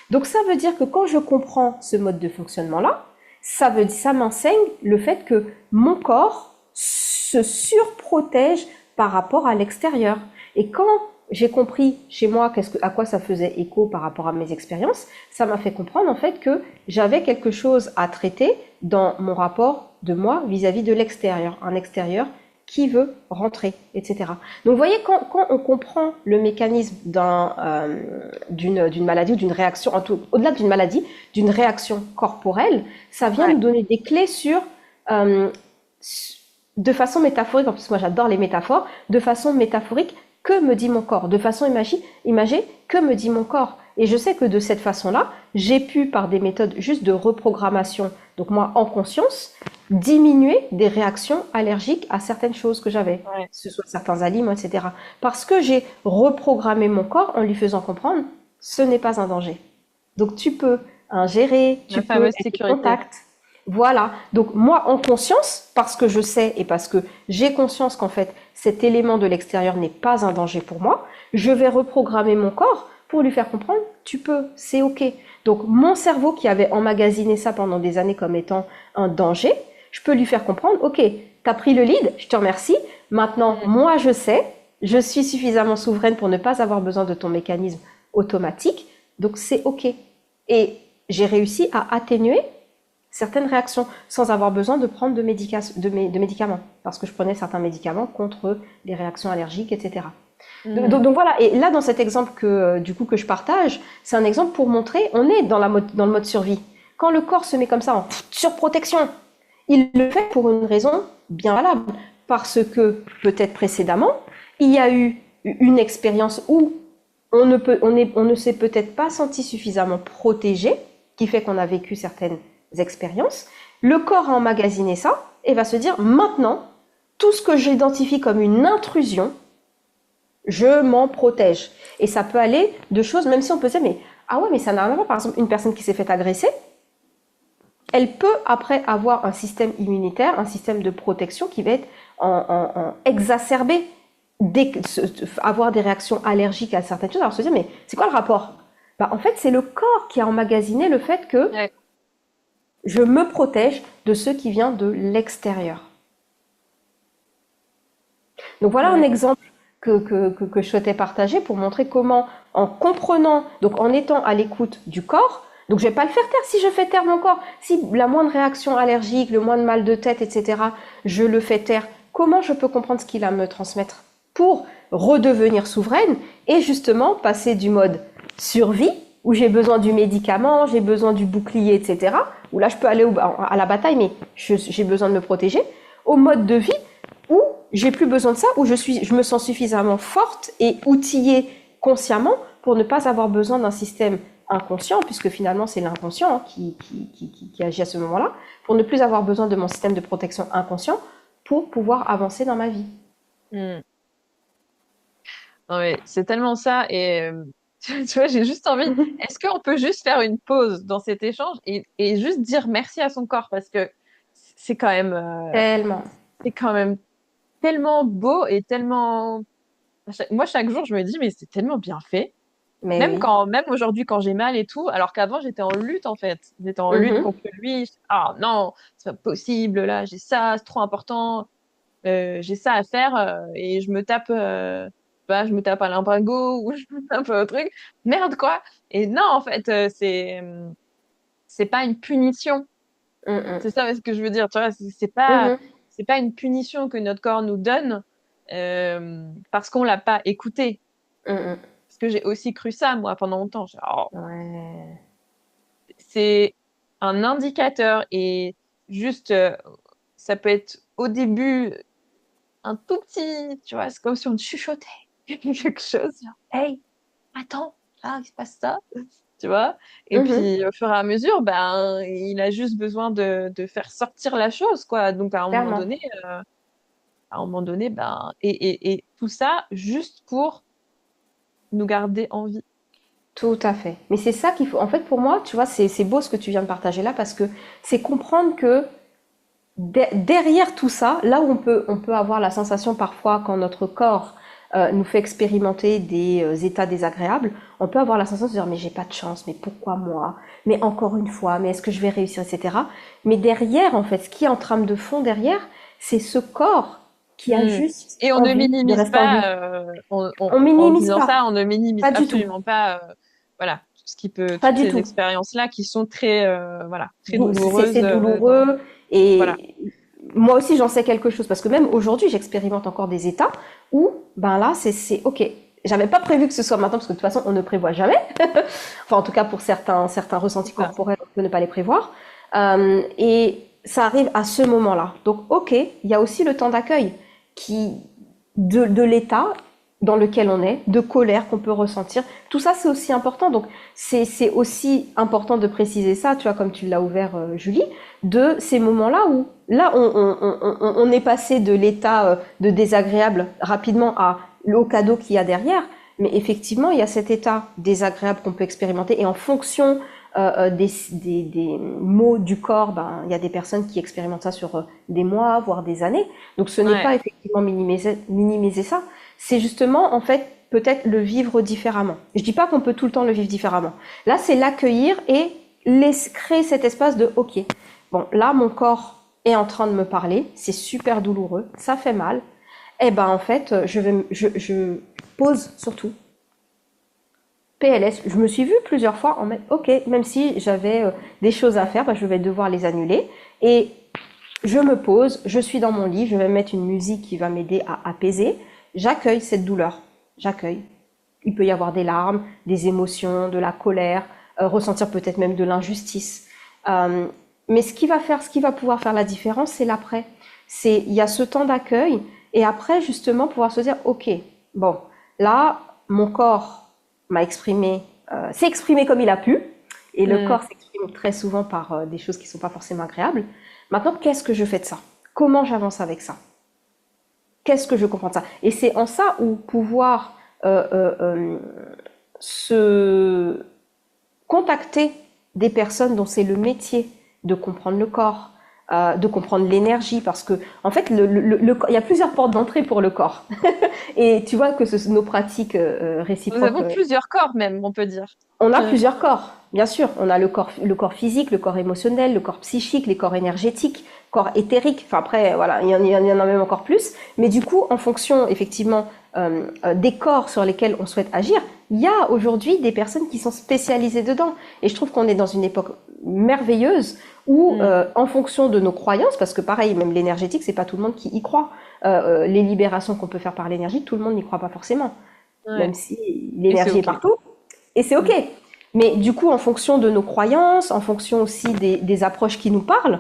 Donc ça veut dire que quand je comprends ce mode de fonctionnement-là, ça m'enseigne le fait que mon corps se surprotège par rapport à l'extérieur. Et quand j'ai compris chez moi à quoi ça faisait écho par rapport à mes expériences, ça m'a fait comprendre en fait que j'avais quelque chose à traiter dans mon rapport de moi vis-à-vis de l'extérieur, un extérieur qui veut rentrer, etc. Donc vous voyez, quand on comprend le mécanisme d'une maladie ou d'une réaction, au-delà d'une maladie, d'une réaction corporelle, ça vient Ouais. nous donner des clés sur, euh, de façon métaphorique, en plus moi j'adore les métaphores, de façon métaphorique, que me dit mon corps? De façon imagée, que me dit mon corps? Et je sais que de cette façon-là, j'ai pu, par des méthodes juste de reprogrammation, donc moi en conscience, diminuer des réactions allergiques à certaines choses que j'avais, que Ouais. ce soit certains aliments, etc. Parce que j'ai reprogrammé mon corps en lui faisant comprendre, ce n'est pas un danger. Donc tu peux ingérer, La tu peux fameuse être au sécurité. contact. Voilà. Donc moi, en conscience, parce que je sais et parce que j'ai conscience qu'en fait, cet élément de l'extérieur n'est pas un danger pour moi, je vais reprogrammer mon corps pour lui faire comprendre, tu peux, c'est ok. Donc mon cerveau qui avait emmagasiné ça pendant des années comme étant un danger, je peux lui faire comprendre, ok, t'as pris le lead, je te remercie. Maintenant, Mm. moi je sais, je suis suffisamment souveraine pour ne pas avoir besoin de ton mécanisme automatique. Donc c'est OK. Et j'ai réussi à atténuer certaines réactions sans avoir besoin de prendre de médicaments, parce que je prenais certains médicaments contre les réactions allergiques, etc. Mhm. Donc voilà, et là dans cet exemple du coup que je partage, c'est un exemple pour montrer, on est dans le mode survie. Quand le corps se met comme ça en surprotection, il le fait pour une raison bien valable, parce que peut-être précédemment, il y a eu une expérience où on ne s'est peut-être pas senti suffisamment protégé, qui fait qu'on a vécu certaines expériences. Le corps a emmagasiné ça et va se dire maintenant, tout ce que j'identifie comme une intrusion, je m'en protège. Et ça peut aller de choses, même si on peut se dire, mais ah ouais, mais ça n'a rien à voir. Par exemple, une personne qui s'est fait agresser, elle peut après avoir un système immunitaire, un système de protection qui va être en exacerbé, avoir des réactions allergiques à certaines choses. Alors se dire, mais c'est quoi le rapport? Bah, en fait, c'est le corps qui a emmagasiné le fait que Ouais. je me protège de ce qui vient de l'extérieur. Donc voilà un Ouais. exemple que je souhaitais partager pour montrer comment, en comprenant, donc en étant à l'écoute du corps, donc je vais pas le faire taire si je fais taire mon corps. Si la moindre réaction allergique, le moindre mal de tête, etc., je le fais taire, comment je peux comprendre ce qu'il a à me transmettre pour redevenir souveraine et justement passer du mode survie, où j'ai besoin du médicament, j'ai besoin du bouclier, etc., où là je peux aller à la bataille, mais j'ai besoin de me protéger, au mode de vie où j'ai plus besoin de ça, où je me sens suffisamment forte et outillée consciemment pour ne pas avoir besoin d'un système inconscient, puisque finalement c'est l'inconscient qui agit à ce moment-là, pour ne plus avoir besoin de mon système de protection inconscient pour pouvoir avancer dans ma vie. Mm. Non, mais c'est tellement ça. Et tu vois, j'ai juste envie. Est-ce qu'on peut juste faire une pause dans cet échange et juste dire merci à son corps parce que c'est quand même, Tellement. c'est quand même tellement beau et tellement. Moi, chaque jour, je me dis, mais c'est tellement bien fait. Mais oui. Même aujourd'hui, quand j'ai mal et tout, alors qu'avant, j'étais en lutte, en fait. J'étais en lutte Mhm. contre lui. Ah non, c'est pas possible, là, j'ai ça, c'est trop important. J'ai ça à faire et je me tape bah, je me tape un limbago ou je me tape un truc merde quoi. Et non en fait c'est pas une punition, Mhm. c'est ça ce que je veux dire, tu vois, Mhm. c'est pas une punition que notre corps nous donne parce qu'on l'a pas écouté, Mhm. parce que j'ai aussi cru ça moi pendant longtemps. Oh, Ouais. c'est un indicateur et juste ça peut être au début un tout petit, tu vois, c'est comme si on te chuchotait quelque chose, genre, hey, attends, là, il se passe ça, tu vois. Et Mhm. puis, au fur et à mesure, ben, il a juste besoin de faire sortir la chose, quoi. Donc, Clairement. à un moment donné, ben, et tout ça juste pour nous garder en vie. Tout à fait. Mais c'est ça qu'il faut. En fait, pour moi, tu vois, c'est beau ce que tu viens de partager là parce que c'est comprendre que derrière tout ça, là où on peut avoir la sensation parfois quand notre corps nous fait expérimenter des états désagréables, on peut avoir la sensation de se dire mais j'ai pas de chance, mais pourquoi moi? Mais encore une fois, mais est-ce que je vais réussir, etc. Mais derrière, en fait, ce qui est en trame de fond derrière, c'est ce corps qui a Hmm. juste Et on ne envie de minimise rester en vie. pas, On en minimise disant pas, ça, on ne minimise pas du tout, absolument pas, voilà, tout ce qui peut, pas toutes du ces tout. expériences-là qui sont très, voilà, très douloureuses, C'est dans, douloureux voilà. et moi aussi j'en sais quelque chose parce que même aujourd'hui j'expérimente encore des états où ben là c'est ok. J'avais pas prévu que ce soit maintenant parce que de toute façon on ne prévoit jamais. Enfin en tout cas pour certains C'est ressentis ça. corporels on peut ne pas les prévoir. Et ça arrive à ce moment-là. Donc ok, il y a aussi le temps d'accueil qui de l'état dans lequel on est, de colère qu'on peut ressentir. Tout ça, c'est aussi important. Donc, c'est aussi important de préciser ça, tu vois, comme tu l'as ouvert, Julie, de ces moments-là où, là, on est passé de l'état de désagréable rapidement au cadeau qu'il y a derrière. Mais effectivement, il y a cet état désagréable qu'on peut expérimenter. Et en fonction des maux du corps, ben, il y a des personnes qui expérimentent ça sur des mois, voire des années. Donc ce n'est Ouais. pas effectivement minimiser ça, c'est justement en fait peut-être le vivre différemment. Je dis pas qu'on peut tout le temps le vivre différemment. Là, c'est l'accueillir et créer cet espace de OK. Bon, là, mon corps est en train de me parler, c'est super douloureux, ça fait mal. Eh ben en fait, je pose surtout PLS. Je me suis vue plusieurs fois en mode, ok, même si j'avais des choses à faire, bah, je vais devoir les annuler. Et je me pose, je suis dans mon lit, je vais mettre une musique qui va m'aider à apaiser. J'accueille cette douleur. J'accueille. Il peut y avoir des larmes, des émotions, de la colère, ressentir peut-être même de l'injustice. Euh, mais ce qui va pouvoir faire la différence, c'est l'après. Il y a ce temps d'accueil et après, justement, pouvoir se dire, ok, bon, là, mon corps m'a exprimé, s'est exprimé comme il a pu, et le Mm. corps s'exprime très souvent par des choses qui ne sont pas forcément agréables. Maintenant, qu'est-ce que je fais de ça? Comment j'avance avec ça? Qu'est-ce que je comprends de ça? Et c'est en ça où pouvoir se contacter des personnes dont c'est le métier de comprendre le corps, de comprendre l'énergie, parce que en fait, il y a plusieurs portes d'entrée pour le corps. Et tu vois que nos pratiques Nous réciproques, avons plusieurs corps même, on peut dire. on a Euh, plusieurs corps, bien sûr. On a le corps physique, le corps émotionnel, le corps psychique, les corps énergétiques, corps éthérique. Enfin après, voilà, il y en a même encore plus. Mais du coup, en fonction effectivement des corps sur lesquels on souhaite agir, il y a aujourd'hui des personnes qui sont spécialisées dedans. Et je trouve qu'on est dans une époque merveilleuse où, mm. en fonction de nos croyances, parce que pareil, même l'énergétique, c'est pas tout le monde qui y croit. Les libérations qu'on peut faire par l'énergie, tout le monde n'y croit pas forcément, Ouais. même si Et c'est l'énergie est OK. partout. Et c'est Mm. OK. Mais du coup, en fonction de nos croyances, en fonction aussi des approches qui nous parlent,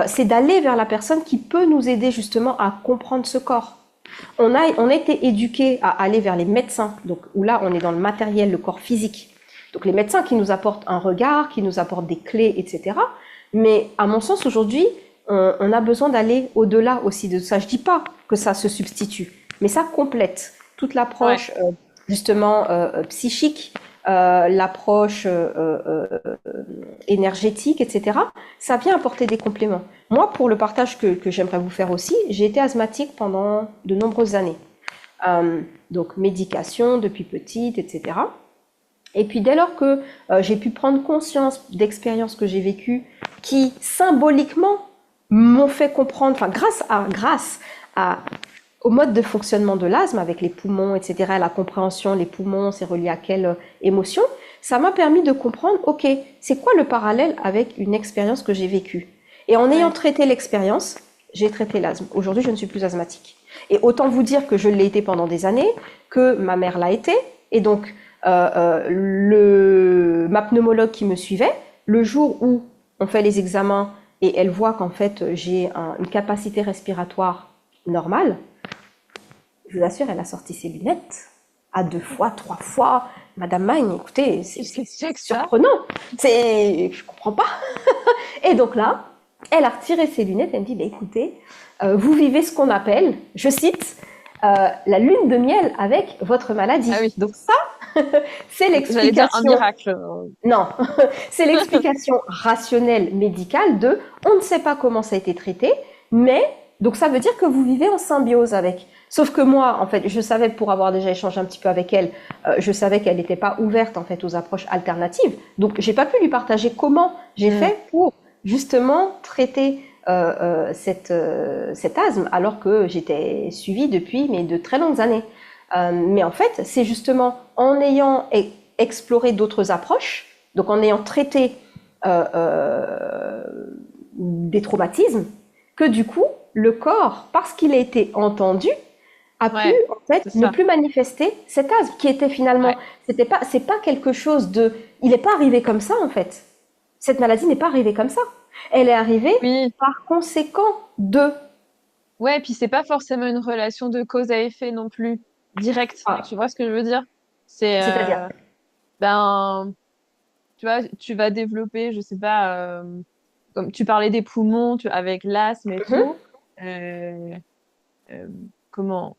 c'est d'aller vers la personne qui peut nous aider justement à comprendre ce corps. On a été éduqués à aller vers les médecins, donc où là on est dans le matériel, le corps physique. Donc les médecins qui nous apportent un regard, qui nous apportent des clés, etc. Mais à mon sens aujourd'hui, on a besoin d'aller au-delà aussi de ça. Je dis pas que ça se substitue, mais ça complète toute Ouais. l'approche justement psychique, l'approche énergétique, etc. Ça vient apporter des compléments. Moi, pour le partage que j'aimerais vous faire aussi, j'ai été asthmatique pendant de nombreuses années. Donc médication depuis petite, etc. Et puis dès lors que j'ai pu prendre conscience d'expériences que j'ai vécues qui symboliquement m'ont fait comprendre, enfin grâce à au mode de fonctionnement de l'asthme avec les poumons, etc., la compréhension, les poumons, c'est relié à quelle émotion, ça m'a permis de comprendre, ok, c'est quoi le parallèle avec une expérience que j'ai vécue. Et en ayant Ouais. traité l'expérience, j'ai traité l'asthme. Aujourd'hui, je ne suis plus asthmatique. Et autant vous dire que je l'ai été pendant des années, que ma mère l'a été, et donc ma pneumologue qui me suivait, le jour où on fait les examens et elle voit qu'en fait j'ai une capacité respiratoire normale, je vous assure, elle a sorti ses lunettes à 2 fois, 3 fois. Madame Magne, écoutez, c'est C'est que ça. surprenant. Je comprends pas. Et donc là, elle a retiré ses lunettes. Elle me dit, bah, écoutez, vous vivez ce qu'on appelle, je cite, la lune de miel avec votre Ah maladie. oui. Donc ça, c'est J'allais dire un l'explication. miracle. Non, c'est l'explication rationnelle médicale de on ne sait pas comment ça a été traité, mais donc ça veut dire que vous vivez en symbiose avec. Sauf que moi, en fait, je savais pour avoir déjà échangé un petit peu avec elle, je savais qu'elle n'était pas ouverte en fait aux approches alternatives. Donc j'ai pas pu lui partager comment j'ai Mm. fait pour justement traiter cet asthme alors que j'étais suivie depuis mais de très longues années. Mais en fait, c'est justement en ayant exploré d'autres approches, donc en ayant traité des traumatismes, que du coup, le corps, parce qu'il a été entendu, a pu Ouais, en fait c'est ne ça. plus manifester cet asthme qui était finalement, Ouais. c'est pas quelque chose de, il n'est pas arrivé comme ça en fait. Cette maladie n'est pas arrivée comme ça. Elle est arrivée Oui. par conséquent de. Ouais, puis c'est pas forcément une relation de cause à effet non plus directe. Ah, Tu vois ce que je veux dire? C'est c'est-à-dire. ben tu vois, tu vas développer, je sais pas, comme tu parlais des poumons, avec l'asthme et Mhm. tout. Euh, euh, comment?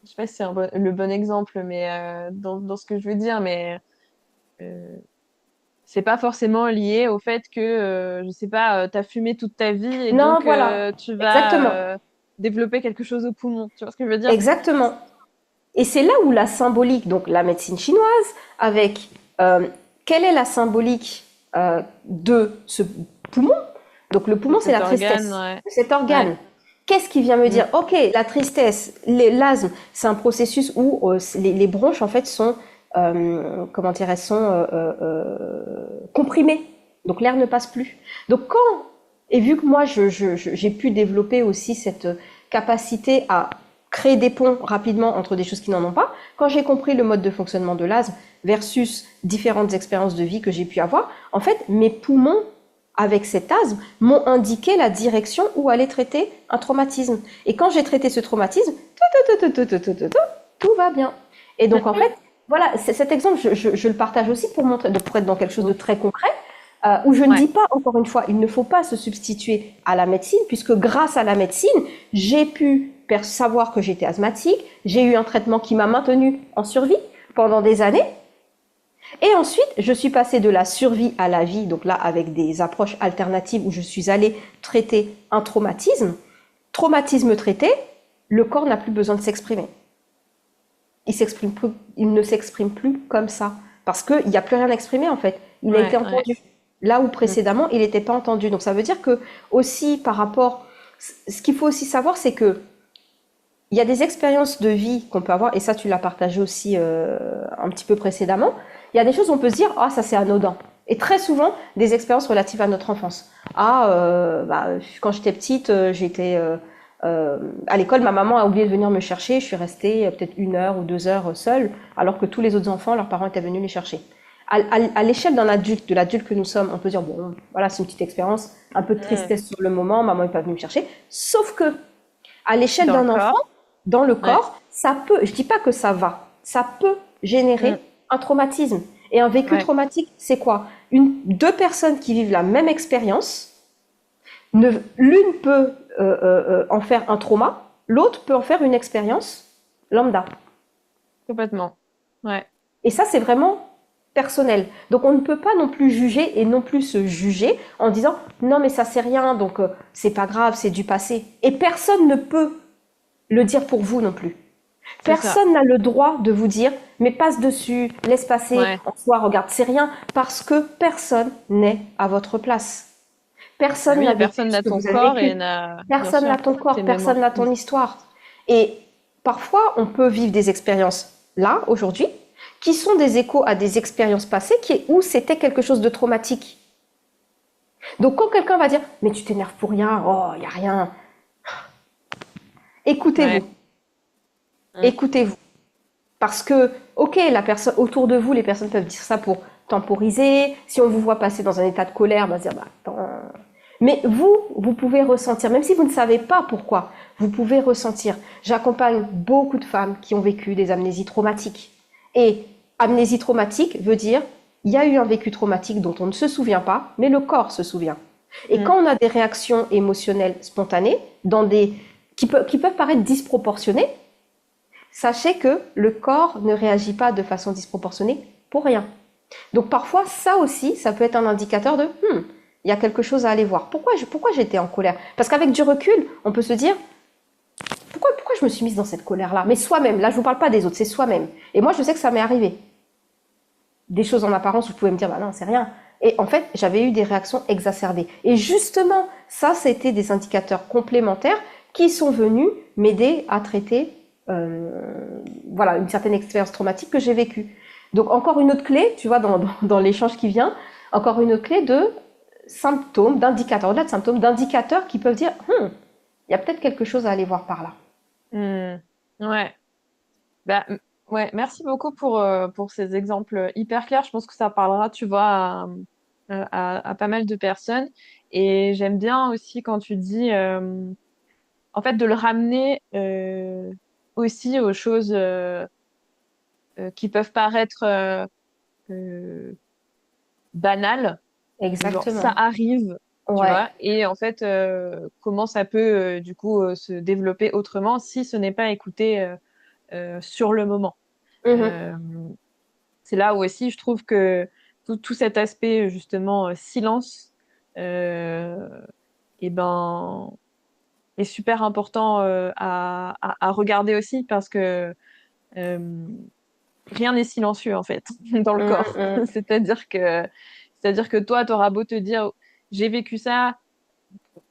Je sais pas si c'est le bon exemple, mais dans ce que je veux dire, mais euh, c'est pas forcément lié au fait que, je sais pas, t'as fumé toute ta vie et Non, donc voilà, tu exactement, vas développer quelque chose au poumon. Tu vois ce que je veux dire? exactement. Et c'est là où la symbolique, donc la médecine chinoise, avec quelle est la symbolique de ce poumon? Donc le De poumon, c'est cet la organe, tristesse, ouais. cet Ouais. organe. Qu'est-ce qui vient me Mm. dire? Ok, la tristesse, l'asthme, c'est un processus où les bronches en fait sont comment dirais sont comprimés. Donc l'air ne passe plus. Donc et vu que moi j'ai pu développer aussi cette capacité à créer des ponts rapidement entre des choses qui n'en ont pas, quand j'ai compris le mode de fonctionnement de l'asthme versus différentes expériences de vie que j'ai pu avoir, en fait mes poumons avec cet asthme m'ont indiqué la direction où aller traiter un traumatisme. Et quand j'ai traité ce traumatisme, tout va bien. Et donc en fait, voilà, cet exemple, je le partage aussi pour montrer, pour être dans quelque chose de très concret, où je ne Ouais. dis pas, encore une fois, il ne faut pas se substituer à la médecine, puisque grâce à la médecine, j'ai pu savoir que j'étais asthmatique, j'ai eu un traitement qui m'a maintenu en survie pendant des années, et ensuite, je suis passée de la survie à la vie, donc là avec des approches alternatives où je suis allée traiter un traumatisme. Traumatisme traité, le corps n'a plus besoin de s'exprimer. Il ne s'exprime plus comme ça. Parce qu'il n'y a plus rien à exprimer en fait. Il a été Ouais, ouais. entendu. Là où Mm. précédemment, il n'était pas entendu. Donc ça veut dire que aussi par rapport... Ce qu'il faut aussi savoir, c'est que il y a des expériences de vie qu'on peut avoir, et ça tu l'as partagé aussi un petit peu précédemment. Il y a des choses où on peut se dire, ah ça c'est anodin. Et très souvent, des expériences relatives à notre enfance. Ah, quand j'étais petite, à l'école, ma maman a oublié de venir me chercher. Je suis restée peut-être 1 heure ou 2 heures seule, alors que tous les autres enfants, leurs parents étaient venus les chercher. À l'échelle d'un adulte, de l'adulte que nous sommes, on peut dire, bon, voilà, c'est une petite expérience, un peu de Mm. tristesse sur le moment, maman n'est pas venue me chercher. Sauf que, à l'échelle Dans le d'un enfant, corps. dans le Ouais. corps, ça peut, je dis pas que ça peut générer Mm. un traumatisme. Et un vécu Ouais. traumatique, c'est quoi? Deux personnes qui vivent la même expérience, l'une peut en faire un trauma, l'autre peut en faire une expérience lambda. Complètement. Ouais. Et ça, c'est vraiment personnel. Donc on ne peut pas non plus juger et non plus se juger en disant non mais ça c'est rien, donc c'est pas grave, c'est du passé. Et personne ne peut le dire pour vous non plus. C'est ça. Personne n'a le droit de vous dire, mais passe dessus, laisse passer, Ouais. en soi, regarde, c'est rien, parce que personne n'est à votre place. Bah Personne n'a oui, vécu personne ce n'a que ton vous avez corps et vécu. n'a, bien Personne n'a sûr, ton corps, tes personne mémoires. n'a Mm. ton histoire. Et parfois, on peut vivre des expériences là, aujourd'hui, qui sont des échos à des expériences passées où c'était quelque chose de traumatique. Donc quand quelqu'un va dire, mais tu t'énerves pour rien, oh, il n'y a rien, écoutez-vous, Ouais. Mm. écoutez-vous. Parce que, ok, la personne autour de vous, les personnes peuvent dire ça pour temporiser. Si on vous voit passer dans un état de colère, on va se dire, bah, attends. Mais vous pouvez ressentir, même si vous ne savez pas pourquoi, vous pouvez ressentir. J'accompagne beaucoup de femmes qui ont vécu des amnésies traumatiques. Et amnésie traumatique veut dire, il y a eu un vécu traumatique dont on ne se souvient pas, mais le corps se souvient. Et Mm. quand on a des réactions émotionnelles spontanées, qui peuvent paraître disproportionnées, sachez que le corps ne réagit pas de façon disproportionnée pour rien. Donc parfois, ça aussi, ça peut être un indicateur de il y a quelque chose à aller voir. Pourquoi j'étais en colère? Parce qu'avec du recul, on peut se dire pourquoi je me suis mise dans cette colère-là? Mais soi-même, là je vous parle pas des autres, c'est soi-même. Et moi je sais que ça m'est arrivé. Des choses en apparence où vous pouvez me dire bah non, c'est rien. Et en fait, j'avais eu des réactions exacerbées. Et justement, ça, c'était des indicateurs complémentaires qui sont venus m'aider à traiter voilà, une certaine expérience traumatique que j'ai vécue. Donc encore une autre clé, tu vois, dans l'échange qui vient, encore une autre clé de symptômes, d'indicateurs, au-delà de symptômes, d'indicateurs qui peuvent dire, il y a peut-être quelque chose à aller voir par là. Mm. Ouais. Bah, ouais. Merci beaucoup pour ces exemples hyper clairs. Je pense que ça parlera, tu vois, à pas mal de personnes. Et j'aime bien aussi quand tu dis, en fait, de le ramener aussi aux choses qui peuvent paraître euh, banales. Genre, ça Exactement. arrive, tu Ouais. vois. Et en fait, comment ça peut du coup se développer autrement si ce n'est pas écouté sur le moment. Mhm. Euh, c'est là où aussi je trouve que tout cet aspect justement silence, euh, et ben est super important à regarder aussi parce que euh, rien n'est silencieux en fait dans le Mhm, corps. mhm. C'est-à-dire que toi, t'auras beau te dire j'ai vécu ça,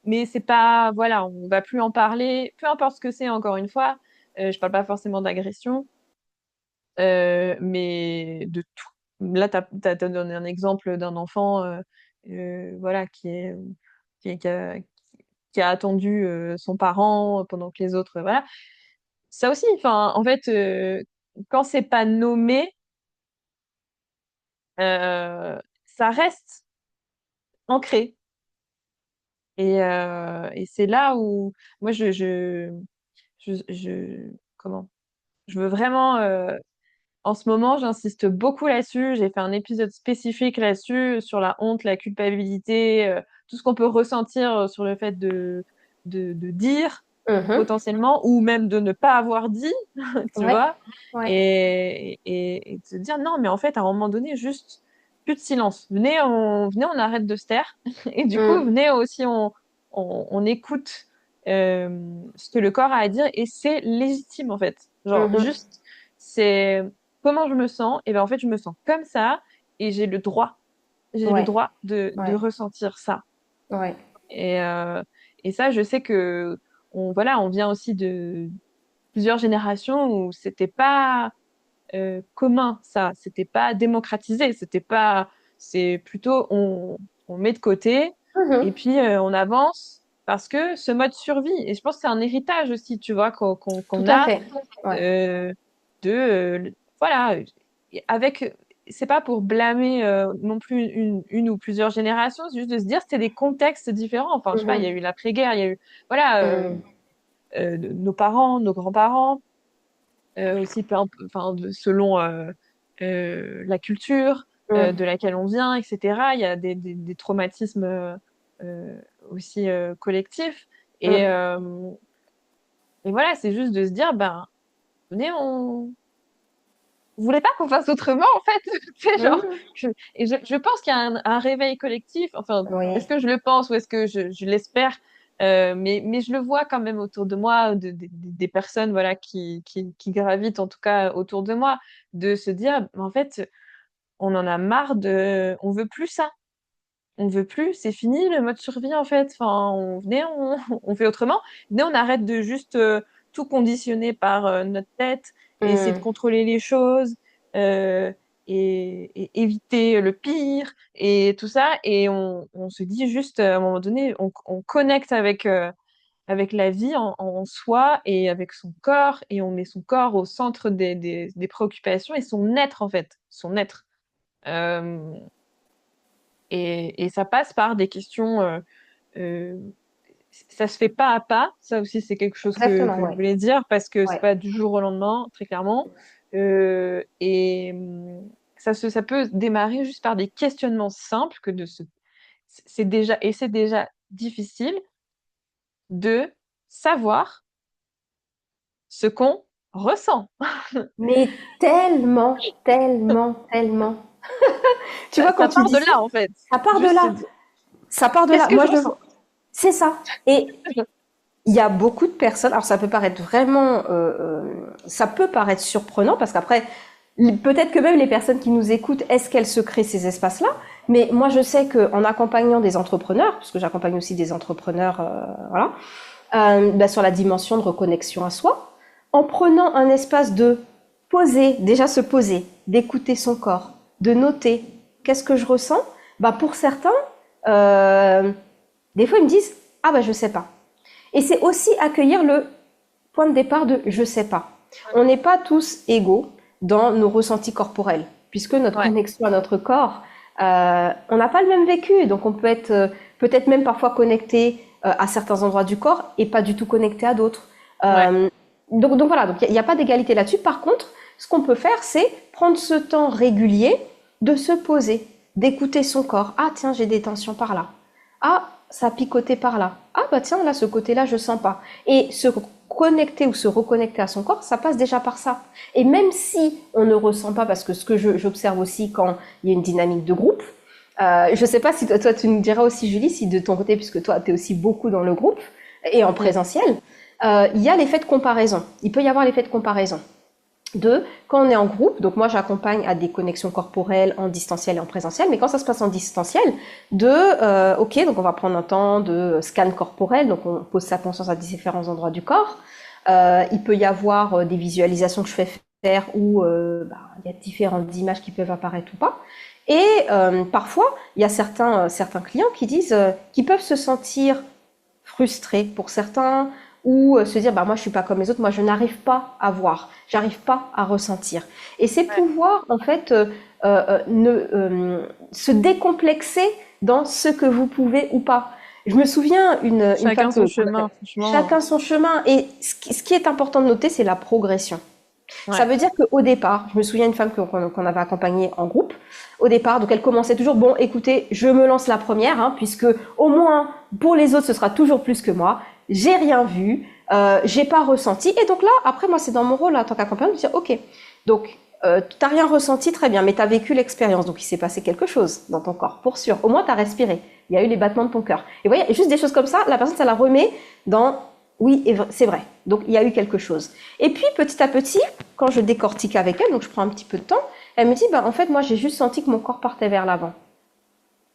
mais c'est pas voilà, on va plus en parler, peu importe ce que c'est encore une fois. Je parle pas forcément d'agression. mais de tout. Là, t'as donné un exemple d'un enfant, voilà, qui a, qui a attendu son parent pendant que les autres, voilà. Ça aussi, enfin, en fait, quand c'est pas nommé, ça reste ancré. Et c'est là où moi comment? Je veux vraiment en ce moment, j'insiste beaucoup là-dessus. J'ai fait un épisode spécifique là-dessus, sur la honte, la culpabilité, tout ce qu'on peut ressentir sur le fait de dire Mhm. potentiellement, ou même de ne pas avoir dit, tu Ouais, vois, ouais. et de se dire non, mais en fait, à un moment donné, juste plus de silence. Venez, on arrête de se taire, et du coup, Mm. venez aussi, on écoute ce que le corps a à dire, et c'est légitime en fait. Genre, Mhm. juste, c'est comment je me sens, et ben en fait, je me sens comme ça, et j'ai le Ouais, droit de ouais, ressentir ça. ouais. Et, et ça, je sais que voilà, on vient aussi de plusieurs générations où c'était pas commun, ça, c'était pas démocratisé, c'était pas, c'est plutôt on met de côté et Mhm. puis on avance parce que ce mode survie. Et je pense que c'est un héritage aussi, tu vois, Tout qu'on à a fait. Ouais. euh, de voilà, avec c'est pas pour blâmer non plus une ou plusieurs générations, c'est juste de se dire c'était des contextes différents. Enfin, je sais pas, il y a Mhm. eu l'après-guerre, il y a eu voilà Mm. nos parents, nos grands-parents, aussi enfin selon la culture de Mm. laquelle on vient, etc. Il y a des traumatismes aussi collectifs et Mm. euh, et voilà, c'est juste de se dire ben venez, on vous voulez pas qu'on fasse autrement en fait. C'est genre Mm. je pense qu'il y a un réveil collectif, enfin est-ce Oui. que je le pense ou est-ce que je l'espère, mais je le vois quand même autour de moi, des personnes voilà qui gravitent en tout cas autour de moi, de se dire en fait on en a marre on veut plus ça, on veut plus, c'est fini le mode survie en fait, enfin on fait autrement, venez on arrête de juste tout conditionner par notre tête et essayer de Mm. contrôler les choses, euh, et éviter le pire et tout ça, et on se dit juste à un moment donné on connecte avec la vie en soi et avec son corps, et on met son corps au centre des préoccupations et son être en fait, son être. Euh, et ça passe par des questions, euh, ça se fait pas à pas. Ça aussi, c'est quelque chose Exactement, que je ouais. voulais dire parce que c'est Ouais. pas du jour au lendemain, très clairement. Et ça peut démarrer juste par des questionnements simples c'est déjà difficile de savoir ce qu'on ressent. Mais tellement, tellement, tellement. Tu vois, quand Ça tu part dis de ça, là, en fait. ça part de Juste se là. dire, Ça part de qu'est-ce là. que Moi, je je le ressens? vois. C'est ça. Et il y a beaucoup de personnes, alors ça peut paraître vraiment, ça peut paraître surprenant parce qu'après, peut-être que même les personnes qui nous écoutent, est-ce qu'elles se créent ces espaces-là? Mais moi, je sais qu'en accompagnant des entrepreneurs, parce que j'accompagne aussi des entrepreneurs, voilà, bah, sur la dimension de reconnexion à soi, en prenant un espace de poser, déjà se poser, d'écouter son corps, de noter qu'est-ce que je ressens, bah pour certains, euh, des fois ils me disent ah bah je sais pas. Et c'est aussi accueillir le point de départ de je sais pas. On n'est pas tous égaux dans nos ressentis corporels, puisque notre Ouais, connexion à notre corps, on n'a pas le même vécu, donc on peut être peut-être même parfois connecté à certains endroits du corps et pas du tout connecté à d'autres. ouais, Euh, donc voilà, donc il n'y a pas d'égalité là-dessus. Par contre, ce qu'on peut faire, c'est prendre ce temps régulier de se poser, d'écouter son corps. Ah tiens, j'ai des tensions par là. Ah, ça a picoté par là. Ah bah tiens, là, ce côté-là, je sens pas. Et se connecter ou se reconnecter à son corps, ça passe déjà par ça. Et même si on ne ressent pas, parce que ce que j'observe aussi quand il y a une dynamique de groupe, je sais pas si toi, tu nous diras aussi, Julie, si de ton côté, puisque toi, tu es aussi beaucoup dans le groupe et en mm, présentiel, il y a l'effet de comparaison. Il peut y avoir l'effet de comparaison. Deux, quand on est en groupe, donc moi j'accompagne à des connexions corporelles en distanciel et en présentiel, mais quand ça se passe en distanciel, ok, donc on va prendre un temps de scan corporel, donc on pose sa conscience à différents endroits du corps. Il peut y avoir des visualisations que je fais où il y a différentes images qui peuvent apparaître ou pas. Et parfois, il y a certains clients qui disent qu'ils peuvent se sentir frustrés pour certains ou se dire bah moi je suis pas comme les autres, moi je n'arrive pas à voir, j'arrive pas à ressentir. Et c'est Ouais. pouvoir en fait se décomplexer dans ce que vous pouvez ou pas. Je me souviens une femme Chacun son qu'on appelle chemin, franchement. chacun son chemin. Et ce qui est important de noter, c'est la progression. Ça Ouais. veut dire qu'au départ, je me souviens d'une femme qu'on avait accompagnée en groupe. Au départ, donc elle commençait toujours, bon, écoutez, je me lance la première, hein, puisque au moins pour les autres, ce sera toujours plus que moi. J'ai rien vu, j'ai pas ressenti. Et donc là, après, moi, c'est dans mon rôle là, en tant qu'accompagnante de dire, ok, donc t'as rien ressenti, très bien, mais t'as vécu l'expérience, donc il s'est passé quelque chose dans ton corps, pour sûr. Au moins, t'as respiré. Il y a eu les battements de ton cœur. Et vous voyez, juste des choses comme ça, la personne, ça la remet dans oui, c'est vrai. Donc il y a eu quelque chose. Et puis petit à petit, quand je décortique avec elle, donc je prends un petit peu de temps, elle me dit, bah en fait moi j'ai juste senti que mon corps partait vers l'avant.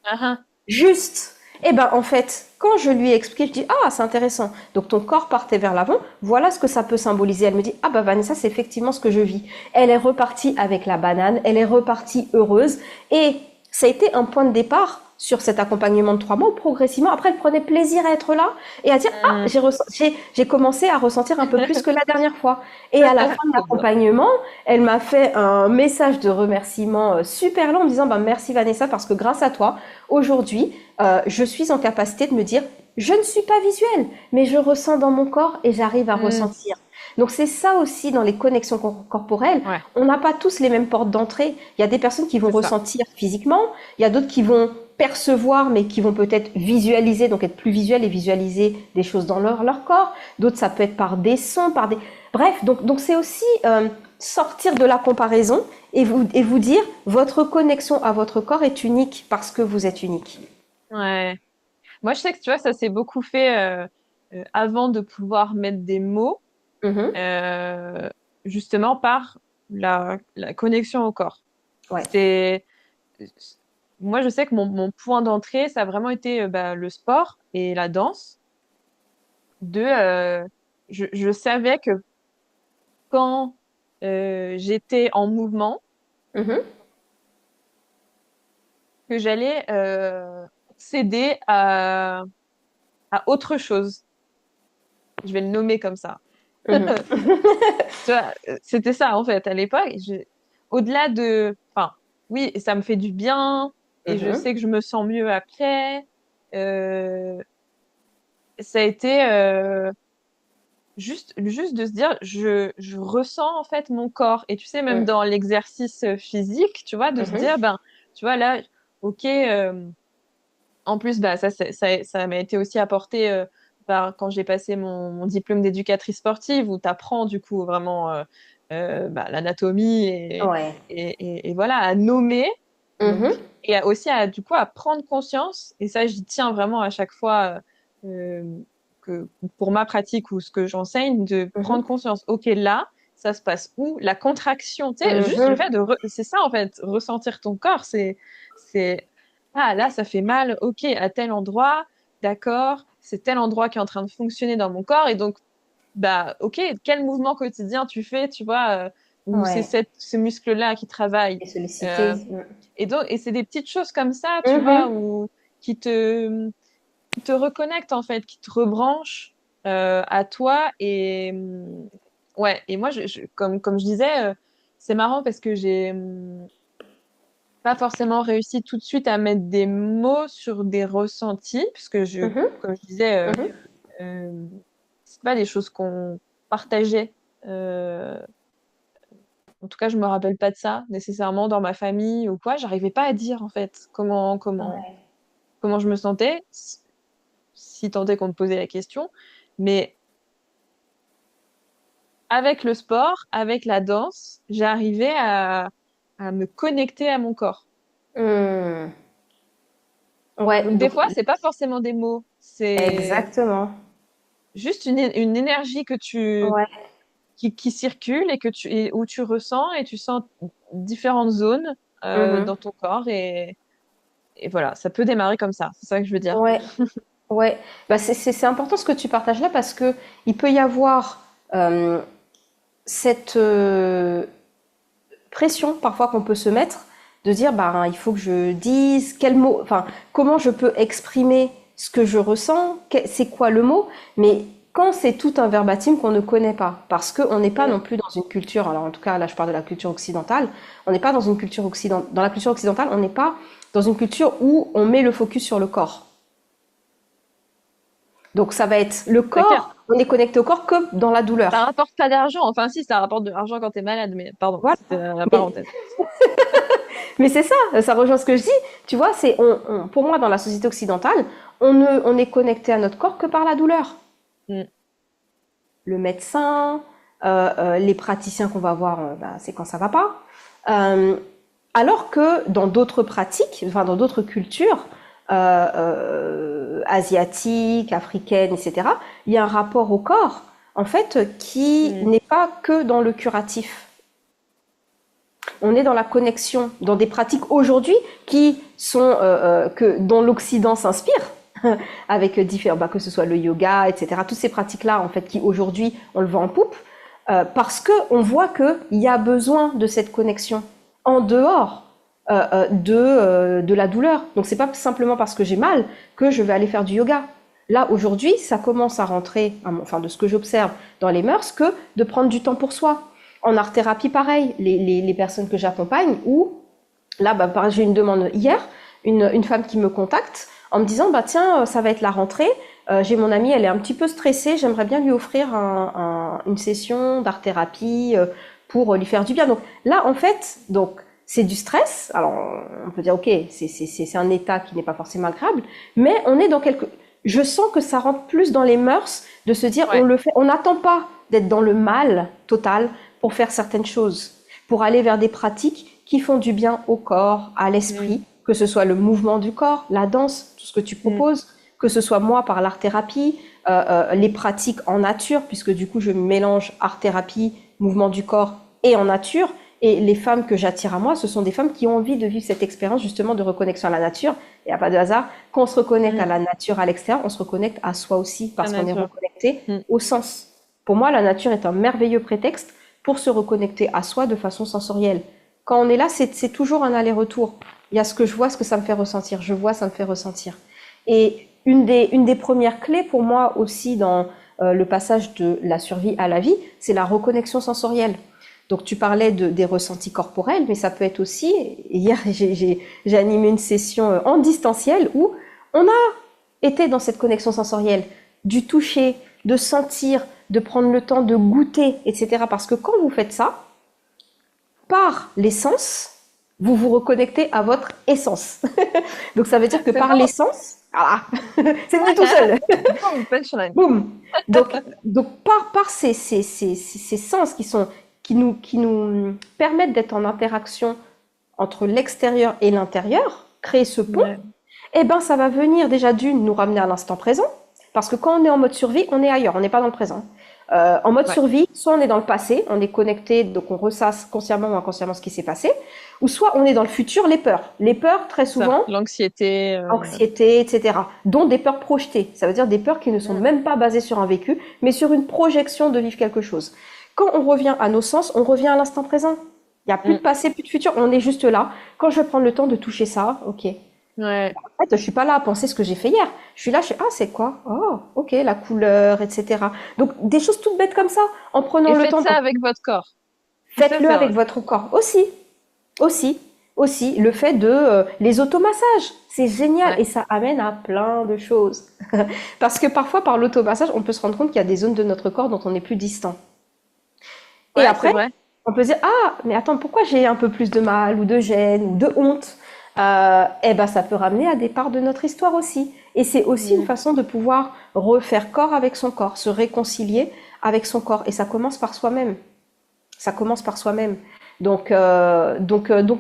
Ah, ah. Juste. Et ben en fait, quand je lui ai expliqué, je dis ah c'est intéressant. Donc ton corps partait vers l'avant. Voilà ce que ça peut symboliser. Elle me dit ah bah Vanessa c'est effectivement ce que je vis. Elle est repartie avec la banane. Elle est repartie heureuse. Et ça a été un point de départ sur cet accompagnement de 3 mois où progressivement après elle prenait plaisir à être là et à dire ah Hmm. j'ai commencé à ressentir un peu plus que la dernière fois. Et à la fin de Trop bien. l'accompagnement, elle m'a fait un message de remerciement super long en me disant bah merci Vanessa parce que grâce à toi aujourd'hui, je suis en capacité de me dire, je ne suis pas visuelle, mais je ressens dans mon corps et j'arrive à Hmm. ressentir. Donc c'est ça aussi dans les connexions corporelles. Ouais, On n'a pas tous les mêmes portes d'entrée. Il y a des personnes qui vont c'est ça. ressentir physiquement, il y a d'autres qui vont percevoir, mais qui vont peut-être visualiser, donc être plus visuels et visualiser des choses dans leur corps. D'autres, ça peut être par des sons, par des... Bref, donc c'est aussi sortir de la comparaison et vous dire, votre connexion à votre corps est unique parce que vous êtes unique. Ouais. Moi, je sais que tu vois, ça s'est beaucoup fait avant de pouvoir mettre des mots, Mhm. euh, justement par la connexion au corps. Ouais. C'est, moi, je sais que mon point d'entrée, ça a vraiment été bah, le sport et la danse. Je savais que quand j'étais en mouvement, Mhm. que j'allais céder à autre chose. Je vais le nommer comme ça. Mhm. Tu vois, c'était ça en fait à l'époque. Au-delà de, enfin, oui, ça me fait du bien et je Mhm. sais que je me sens mieux après. Euh, Ça a été juste de se dire, je ressens en fait mon corps. Et tu sais, même dans l'exercice physique, tu vois, de se Mhm. dire, ben, tu vois là, ok. En plus, bah, ça m'a été aussi apporté quand j'ai passé mon diplôme d'éducatrice sportive, où tu apprends du coup vraiment bah, l'anatomie Ouais. et voilà, à nommer. Mhm. Donc, et aussi du coup, à prendre conscience. Et ça, j'y tiens vraiment à chaque fois que pour ma pratique ou ce que j'enseigne, de Mhm. prendre conscience. OK, là, ça se passe où? La contraction, tu sais, juste le Mhm. fait c'est ça en fait, ressentir ton corps, c'est ah, là, ça fait mal, ok, à tel endroit, d'accord, c'est tel endroit qui est en train de fonctionner dans mon corps, et donc, bah, ok, quel mouvement quotidien tu fais, tu vois, où c'est Ouais. ce muscle-là qui travaille. Et sollicité. Euh, et c'est des petites choses comme ça, tu vois, Mhm. qui te, qui te reconnectent, en fait, qui te rebranchent à toi, ouais, et moi, comme je disais, c'est marrant parce que j'ai pas forcément réussi tout de suite à mettre des mots sur des ressentis, puisque Mhm. comme je disais, Mhm. euh, c'est pas des choses qu'on partageait. Euh, En tout cas, je me rappelle pas de ça nécessairement dans ma famille ou quoi. J'arrivais pas à dire en fait Ouais. comment je me sentais, si tant est qu'on me posait la question. Mais avec le sport, avec la danse, j'arrivais à me connecter à mon corps. Hmm. Ouais. Donc des Donc, fois, c'est pas forcément des mots, c'est exactement. juste une énergie Ouais. qui circule et où tu ressens et tu sens différentes zones Mhm. dans ton corps et voilà, ça peut démarrer comme ça. C'est ça que je veux dire. Ouais. Ouais. Bah, c'est important ce que tu partages là parce que il peut y avoir cette pression parfois qu'on peut se mettre, de dire, ben, il faut que je dise quel mot, enfin, comment je peux exprimer ce que je ressens, c'est quoi le mot, mais quand c'est tout un verbatim qu'on ne connaît pas, parce qu'on n'est pas Mm. non plus dans une culture, alors en tout cas là je parle de la culture occidentale, on n'est pas dans une culture occidentale, dans la culture occidentale, on n'est pas dans une culture où on met le focus sur le corps. Donc ça va être le C'est clair. corps, on est connecté au corps que dans la Ça douleur. rapporte pas d'argent. Enfin, si, ça rapporte de l'argent quand t'es malade, mais pardon, Voilà. c'était la Mais, parenthèse. mais c'est ça, ça rejoint ce que je dis. Tu vois, pour moi, dans la société occidentale, on est connecté à notre corps que par la douleur. Mm. Le médecin, les praticiens qu'on va voir, bah, c'est quand ça va pas. Euh, Alors que dans d'autres pratiques, enfin dans d'autres cultures asiatiques, africaines, etc., il y a un rapport au corps, en fait, qui Mm. n'est pas que dans le curatif. On est dans la connexion, dans des pratiques aujourd'hui qui sont dont l'Occident s'inspire avec différents, bah, que ce soit le yoga, etc. Toutes ces pratiques-là, en fait, qui aujourd'hui on le vend en poupe, parce que on voit que il y a besoin de cette connexion en dehors de la douleur. Donc c'est pas simplement parce que j'ai mal que je vais aller faire du yoga. Là aujourd'hui, ça commence à rentrer, enfin de ce que j'observe dans les mœurs, que de prendre du temps pour soi. En art thérapie, pareil, les personnes que j'accompagne, ou là, bah, j'ai eu une demande hier, une femme qui me contacte en me disant, bah tiens, ça va être la rentrée, j'ai mon amie, elle est un petit peu stressée, j'aimerais bien lui offrir une session d'art thérapie pour lui faire du bien. Donc là, en fait, donc c'est du stress. Alors on peut dire, ok, c'est un état qui n'est pas forcément agréable, mais on est dans quelque... Je sens que ça rentre plus dans les mœurs de se dire, on Ouais. le fait, on n'attend pas d'être dans le mal total pour faire certaines choses, pour aller vers des pratiques qui font du bien au corps, à Mm. l'esprit, que ce soit le mouvement du corps, la danse, tout ce que tu Mm. proposes, que ce soit moi par l'art-thérapie, les pratiques en nature, puisque du coup je mélange art-thérapie, mouvement du corps et en nature. Et les femmes que j'attire à moi, ce sont des femmes qui ont envie de vivre cette expérience justement de reconnexion à la nature. Il n'y a pas de hasard. Quand on se reconnecte à Mm. la nature à l'extérieur, on se reconnecte à soi aussi, La parce qu'on est nature. reconnecté Mm. au sens. Pour moi, la nature est un merveilleux prétexte pour se reconnecter à soi de façon sensorielle. Quand on est là, c'est toujours un aller-retour. Il y a ce que je vois, ce que ça me fait ressentir. Je vois, ça me fait ressentir. Et une des premières clés pour moi aussi dans le passage de la survie à la vie, c'est la reconnexion sensorielle. Donc tu parlais des ressentis corporels, mais ça peut être aussi, hier j'ai animé une session en distanciel où on a été dans cette connexion sensorielle, du toucher, de sentir, de prendre le temps de goûter, etc. Parce que quand vous faites ça, par l'essence, vous vous reconnectez à votre essence. Donc ça veut dire que C'est par bon. l'essence, ah, c'est venu tout seul. Bon, punchline. Boum. Donc par ces sens qui nous permettent d'être en interaction entre l'extérieur et l'intérieur, créer ce pont, Ouais. eh ben ça va venir déjà d'une nous ramener à l'instant présent, parce que quand on est en mode survie, on est ailleurs, on n'est pas dans le présent. En mode Ouais. survie, soit on est dans le passé, on est connecté, donc on ressasse consciemment ou inconsciemment ce qui s'est passé, ou soit on est dans le futur, les peurs. Les peurs, très Ça. souvent, L'anxiété. anxiété, etc., dont des peurs projetées. Ça veut dire des peurs qui ne sont Mm. même pas basées sur un vécu, mais sur une projection de vivre quelque chose. Quand on revient à nos sens, on revient à l'instant présent. Il n'y a plus de Mm. passé, plus de futur, on est juste là. Quand je vais prendre le temps de toucher ça, ok. Ouais. En fait, je suis pas là à penser ce que j'ai fait hier. Je suis là, je sais, ah, c'est quoi? Oh, ok, la couleur, etc. Donc, des choses toutes bêtes comme ça, en prenant Et le faites temps de... ça avec votre corps. Ça, Faites-le c'est avec un... votre corps aussi. Aussi, aussi, le fait de les automassages, c'est génial Ouais. et ça amène à plein de choses. Parce que parfois, par l'automassage, on peut se rendre compte qu'il y a des zones de notre corps dont on est plus distant. Et Ouais, c'est après, vrai. on peut se dire, ah, mais attends, pourquoi j'ai un peu plus de mal ou de gêne ou de honte? Eh ben, ça peut ramener à des parts de notre histoire aussi. Et c'est aussi une Mm. façon de pouvoir refaire corps avec son corps, se réconcilier avec son corps. Et ça commence par soi-même. Ça commence par soi-même. Donc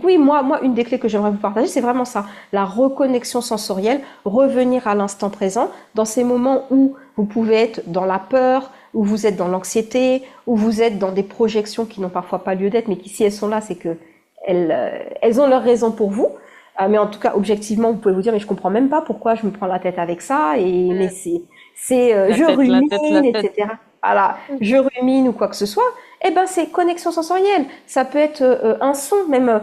oui, moi, une des clés que j'aimerais vous partager, c'est vraiment ça, la reconnexion sensorielle, revenir à l'instant présent, dans ces moments où vous pouvez être dans la peur, où vous êtes dans l'anxiété, où vous êtes dans des projections qui n'ont parfois pas lieu d'être, mais qui, si elles sont là, c'est que elles ont leur raison pour vous. Mais en tout cas, objectivement, vous pouvez vous dire, mais je comprends même pas pourquoi je me prends la tête avec ça, et mais Mm. je La tête, la rumine, tête, la tête. etc. Voilà, je rumine ou quoi que ce soit. Eh ben, c'est connexion sensorielle. Ça peut être un son, même.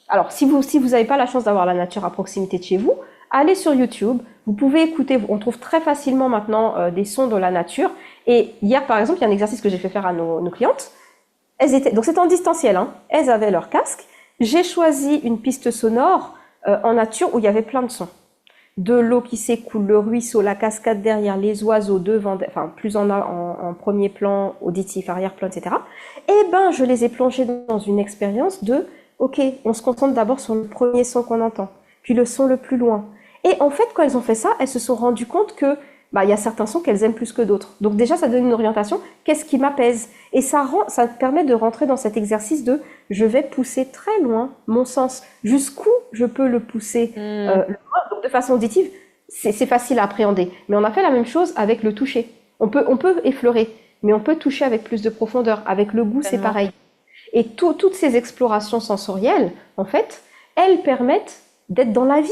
Alors, si vous avez pas la chance d'avoir la nature à proximité de chez vous, allez sur YouTube. Vous pouvez écouter. On trouve très facilement maintenant des sons de la nature. Et hier, par exemple, il y a un exercice que j'ai fait faire à nos clientes. Donc c'était en distanciel, hein. Elles avaient leur casque. J'ai choisi une piste sonore en nature où il y avait plein de sons. De l'eau qui s'écoule, le ruisseau, la cascade derrière, les oiseaux devant, enfin plus en premier plan, auditif, arrière-plan, etc. Eh ben, je les ai plongés dans une expérience de, ok, on se concentre d'abord sur le premier son qu'on entend, puis le son le plus loin. Et en fait, quand elles ont fait ça, elles se sont rendues compte que bah, il y a certains sons qu'elles aiment plus que d'autres. Donc déjà, ça donne une orientation. Qu'est-ce qui m'apaise? Et ça permet de rentrer dans cet exercice de je vais pousser très loin mon sens. Jusqu'où je peux le pousser loin. Donc de façon auditive, c'est facile à appréhender. Mais on a fait la même chose avec le toucher. On peut effleurer, mais on peut toucher avec plus de profondeur. Avec le goût, c'est Tellement. pareil. Et toutes ces explorations sensorielles, en fait, elles permettent d'être dans la vie.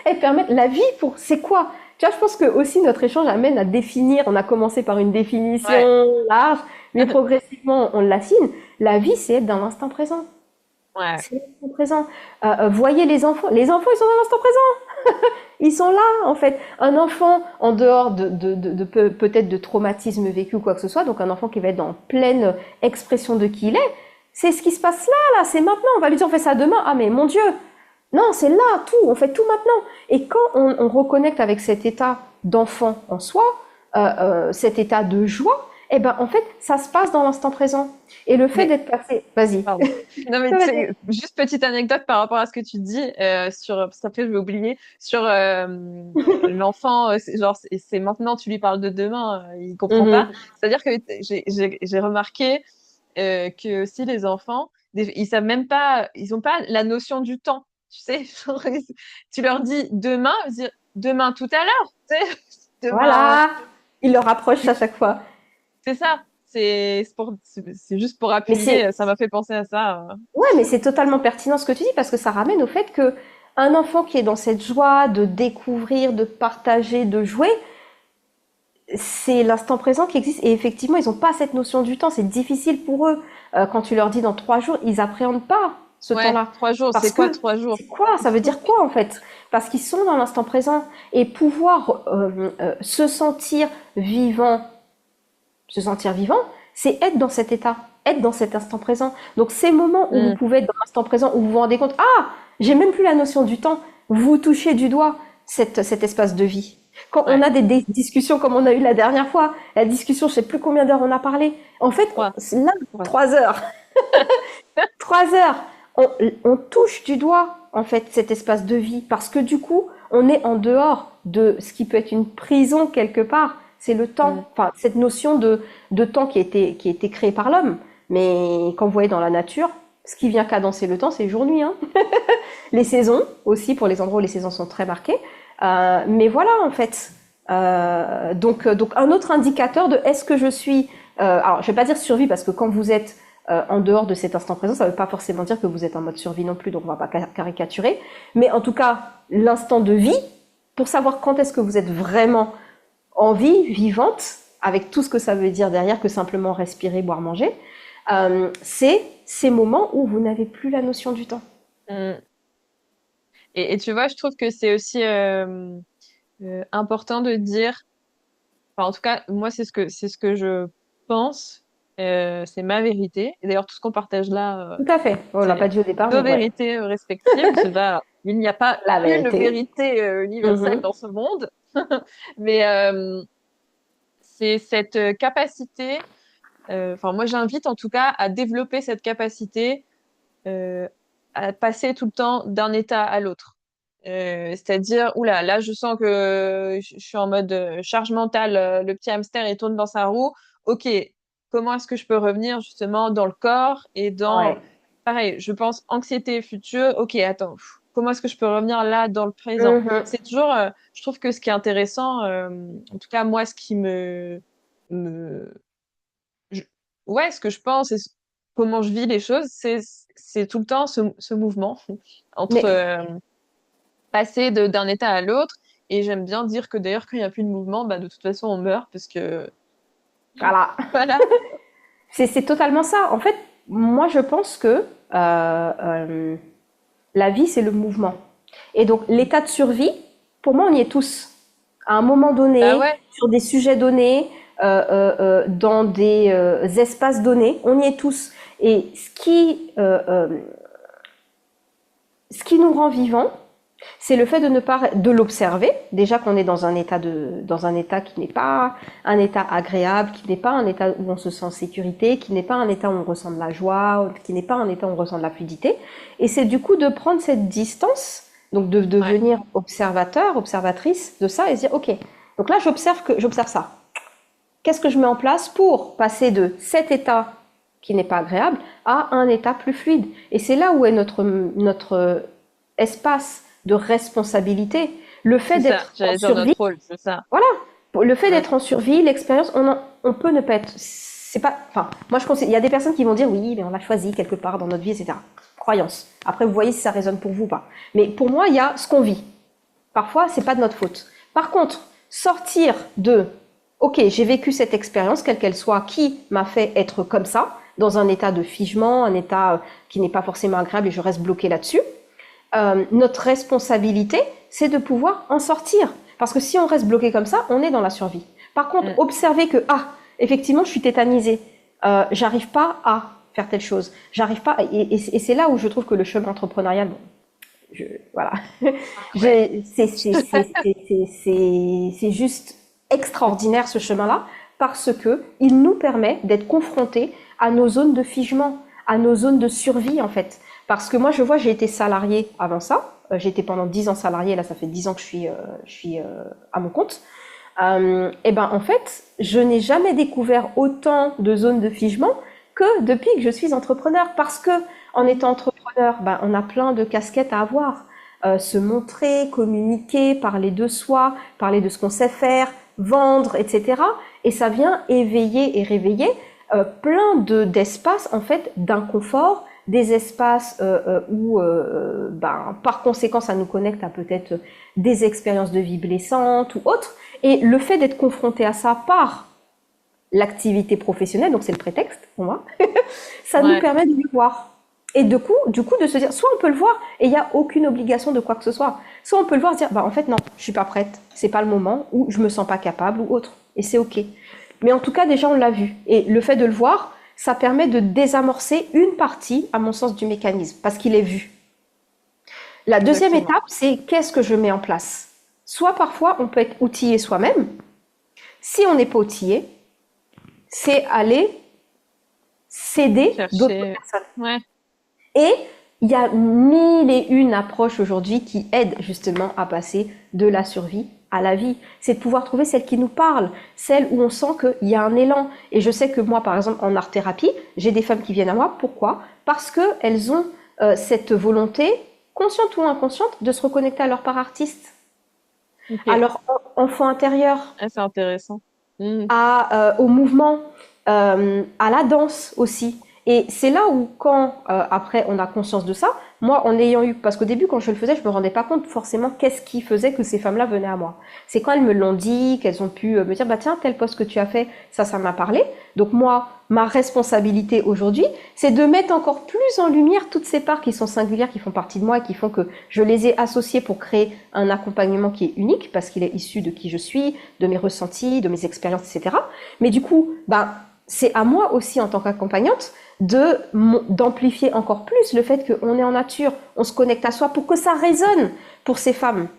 Elles permettent la vie pour c'est quoi? Tu vois, je pense que aussi notre échange amène à définir. On a commencé par une Ouais. définition large, mais progressivement on l'affine. La vie, c'est être dans l'instant présent. Ouais. C'est l'instant présent. Voyez les enfants. Les enfants, ils sont dans l'instant présent. Ils sont là, en fait. Un enfant, en dehors peut-être de traumatisme vécu ou quoi que ce soit, donc un enfant qui va être dans pleine expression de qui il est, c'est ce qui se passe là, c'est maintenant. On va lui dire, on fait ça demain. Ah, mais mon Dieu, non, c'est là, tout, on fait tout maintenant. Et quand on reconnecte avec cet état d'enfant en soi, cet état de joie, eh ben, en fait, ça se passe dans l'instant présent. Et le fait Mais d'être passé, vas-y. pardon. Non, mais tu Vas-y. sais, juste petite anecdote par rapport à ce que tu dis parce qu'après je vais oublier sur l'enfant. Genre, c'est maintenant, tu lui parles de demain, il comprend pas. Mhm. C'est-à-dire que j'ai remarqué que aussi les enfants, ils savent même pas, ils ont pas la notion du temps. Tu sais, genre, tu leur dis demain, ils disent demain tout à l'heure. Tu sais, demain. Voilà. Il le rapproche à chaque fois. C'est ça. C'est juste pour Mais appuyer. c'est, Ça m'a fait penser à ça. ouais, mais c'est totalement pertinent ce que tu dis parce que ça ramène au fait que un enfant qui est dans cette joie de découvrir, de partager, de jouer, c'est l'instant présent qui existe. Et effectivement, ils n'ont pas cette notion du temps. C'est difficile pour eux. Quand tu leur dis dans 3 jours, ils appréhendent pas ce Ouais, temps-là. 3 jours. C'est Parce quoi que 3 jours? c'est quoi? Ça veut dire quoi en fait? Parce qu'ils sont dans l'instant présent et pouvoir se sentir vivant, c'est être dans cet état, être dans cet instant présent. Donc ces moments où vous Hmm. pouvez être dans l'instant présent, où vous vous rendez compte, ah, j'ai même plus la notion du temps, vous touchez du doigt cet espace de vie. Quand on Ouais, a des discussions comme on a eu la dernière fois, la discussion, je sais plus combien d'heures on a parlé. En fait, trois. là, Ouais. 3 heures. 3 heures. On touche du doigt, en fait, cet espace de vie. Parce que du coup, on est en dehors de ce qui peut être une prison quelque part. C'est le Hmm. temps. Enfin, cette notion de temps qui a été créée par l'homme. Mais quand vous voyez dans la nature, ce qui vient cadencer le temps, c'est jour-nuit, hein. Les saisons aussi, pour les endroits où les saisons sont très marquées. Mais voilà, en fait. Donc, un autre indicateur de est-ce que je suis... alors, je vais pas dire survie, parce que quand vous êtes en dehors de cet instant présent, ça ne veut pas forcément dire que vous êtes en mode survie non plus, donc on va pas caricaturer. Mais en tout cas, l'instant de vie, pour savoir quand est-ce que vous êtes vraiment en vie, vivante, avec tout ce que ça veut dire derrière que simplement respirer, boire, manger, c'est ces moments où vous n'avez plus la notion du temps. Hmm. Et tu vois, je trouve que c'est aussi important de dire. Enfin, en tout cas, moi, c'est ce que je pense. C'est ma vérité. Et d'ailleurs, tout ce qu'on partage là, Tout à fait. On l'a pas c'est dit au départ, nos mais ouais, vérités respectives. Il n'y a pas la une vérité. vérité universelle Mhm. dans ce monde, mais c'est cette capacité. Enfin, moi, j'invite en tout cas à développer cette capacité euh, à passer tout le temps d'un état à l'autre. C'est-à-dire, oula, là, je sens que je suis en mode charge mentale, le petit hamster, il tourne dans sa roue. Ok, comment est-ce que je peux revenir justement dans le corps et dans, Ouais. pareil, je pense anxiété future. Ok, attends, comment est-ce que je peux revenir là dans le présent? Mhm. C'est toujours, je trouve que ce qui est intéressant, en tout cas, moi, ce qui me, je- ouais, ce que je pense et comment je vis les choses, c'est tout le temps ce mouvement entre Mais passer d'un état à l'autre. Et j'aime bien dire que d'ailleurs, quand il n'y a plus de mouvement, bah, de toute façon, on meurt parce que voilà. voilà. C'est totalement ça. En fait, moi, je pense que euh, la vie, c'est le mouvement. Et donc, l'état de survie, pour moi, on y est tous. À un moment Bah donné, ouais, sur des sujets donnés, dans des espaces donnés, on y est tous. Et ce qui nous rend vivants, c'est le fait de ne pas de l'observer. Déjà qu'on est dans un état qui n'est pas un état agréable, qui n'est pas un état où on se sent en sécurité, qui n'est pas un état où on ressent de la joie, qui n'est pas un état où on ressent de la fluidité. Et c'est du coup de prendre cette distance, donc de ouais, devenir observateur, observatrice de ça et se dire ok. Donc là j'observe ça. Qu'est-ce que je mets en place pour passer de cet état qui n'est pas agréable à un état plus fluide? Et c'est là où est notre espace de responsabilité. Le fait c'est ça. d'être en J'allais dire survie, notre rôle, c'est ça. voilà. Le fait Ouais. d'être en survie, l'expérience, on peut ne pas être. C'est pas. Enfin, moi je pense. Il y a des personnes qui vont dire oui, mais on l'a choisi quelque part dans notre vie, etc. Croyance. Après, vous voyez si ça résonne pour vous ou pas. Mais pour moi, il y a ce qu'on vit. Parfois, c'est pas de notre faute. Par contre, sortir de OK, j'ai vécu cette expérience, quelle qu'elle soit, qui m'a fait être comme ça, dans un état de figement, un état qui n'est pas forcément agréable et je reste bloqué là-dessus. Notre responsabilité, c'est de pouvoir en sortir. Parce que si on reste bloqué comme ça, on est dans la survie. Par contre, Mm. observer que, ah, effectivement, je suis tétanisée, j'arrive pas à faire telle chose, j'arrive pas, et c'est là où je trouve que le chemin entrepreneurial, bon, voilà. Ouais. C'est juste extraordinaire ce chemin-là parce que il nous permet d'être confrontés à nos zones de figement, à nos zones de survie en fait. Parce que moi je vois, j'ai été salariée avant ça. J'ai été pendant 10 ans salariée, là ça fait 10 ans que je suis à mon compte. Et ben en fait, je n'ai jamais découvert autant de zones de figement que depuis que je suis entrepreneur. Parce que en étant entrepreneur, ben, on a plein de casquettes à avoir. Se montrer, communiquer, parler de soi, parler de ce qu'on sait faire, vendre, etc. Et ça vient éveiller et réveiller plein d'espaces en fait d'inconfort, des espaces où, ben, par conséquent, ça nous connecte à peut-être des expériences de vie blessantes ou autres. Et le fait d'être confronté à ça par l'activité professionnelle, donc c'est le prétexte pour moi, ça nous Ouais. permet de le voir. Et du coup, de se dire, soit on peut le voir et il n'y a aucune obligation de quoi que ce soit, soit on peut le voir et se dire, bah en fait non, je suis pas prête, c'est pas le moment, ou je me sens pas capable, ou autre. Et c'est ok. Mais en tout cas, déjà on l'a vu. Et le fait de le voir, ça permet de désamorcer une partie, à mon sens, du mécanisme, parce qu'il est vu. La deuxième Exactement. étape, c'est qu'est-ce que je mets en place? Soit parfois, on peut être outillé soi-même. Si on n'est pas outillé, c'est aller s'aider d'autres Chercher. personnes. Ouais. Et il y a mille et une approches aujourd'hui qui aident justement à passer de la survie à la vie. C'est de pouvoir trouver celle qui nous parle, celle où on sent qu'il y a un élan. Et je sais que moi, par exemple, en art-thérapie, j'ai des femmes qui viennent à moi. Pourquoi? Parce qu'elles ont cette volonté, consciente ou inconsciente, de se reconnecter à leur part artiste, à Ok. leur enfant intérieur, Ah, c'est intéressant. Mm. au mouvement, à la danse aussi. Et c'est là où, quand après on a conscience de ça, moi en ayant eu, parce qu'au début quand je le faisais, je me rendais pas compte forcément qu'est-ce qui faisait que ces femmes-là venaient à moi. C'est quand elles me l'ont dit, qu'elles ont pu me dire, bah tiens, tel poste que tu as fait, ça m'a parlé. Donc moi, ma responsabilité aujourd'hui, c'est de mettre encore plus en lumière toutes ces parts qui sont singulières, qui font partie de moi et qui font que je les ai associées pour créer un accompagnement qui est unique, parce qu'il est issu de qui je suis, de mes ressentis, de mes expériences, etc. Mais du coup, bah, c'est à moi aussi en tant qu'accompagnante d'amplifier encore plus le fait qu'on est en nature, on se connecte à soi pour que ça résonne pour ces femmes,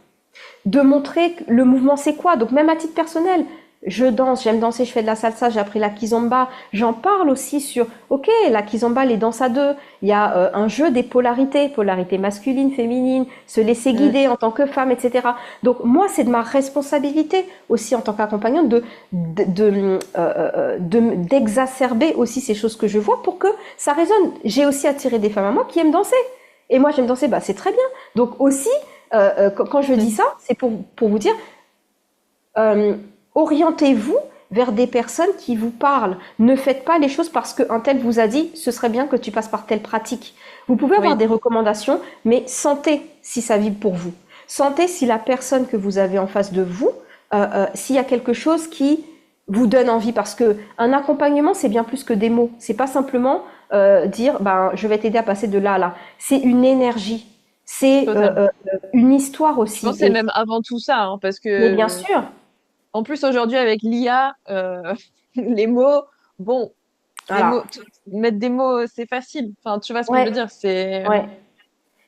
de montrer que le mouvement c'est quoi. Donc même à titre personnel, je danse, j'aime danser, je fais de la salsa, j'ai appris la kizomba, j'en parle aussi sur, ok, la kizomba, les danses à deux, il y a un jeu des polarités, polarité masculine, féminine, se laisser Mm. guider en tant que femme, etc. Donc moi, c'est de ma responsabilité aussi en tant qu'accompagnante d'exacerber aussi ces choses que je vois pour que ça résonne. J'ai aussi attiré des femmes à moi qui aiment danser. Et moi, j'aime danser, bah c'est très bien. Donc aussi, quand je dis Mm. ça, c'est pour vous dire, euh, orientez-vous vers des personnes qui vous parlent. Ne faites pas les choses parce qu'un tel vous a dit, ce serait bien que tu passes par telle pratique. Vous pouvez avoir Oui. des recommandations, mais sentez si ça vibre pour vous. Sentez si la personne que vous avez en face de vous, s'il y a quelque chose qui vous donne envie parce que un accompagnement, c'est bien plus que des mots. C'est pas simplement dire, ben, je vais t'aider à passer de là à là. C'est une énergie. C'est Totalement. une histoire Je pense aussi. que c'est même avant tout ça, hein, parce Mais bien que sûr, en plus aujourd'hui avec l'IA, les mots, bon, les voilà. mots, mettre des mots, c'est facile. Enfin, tu vois ce que je Ouais, veux dire, c'est ouais.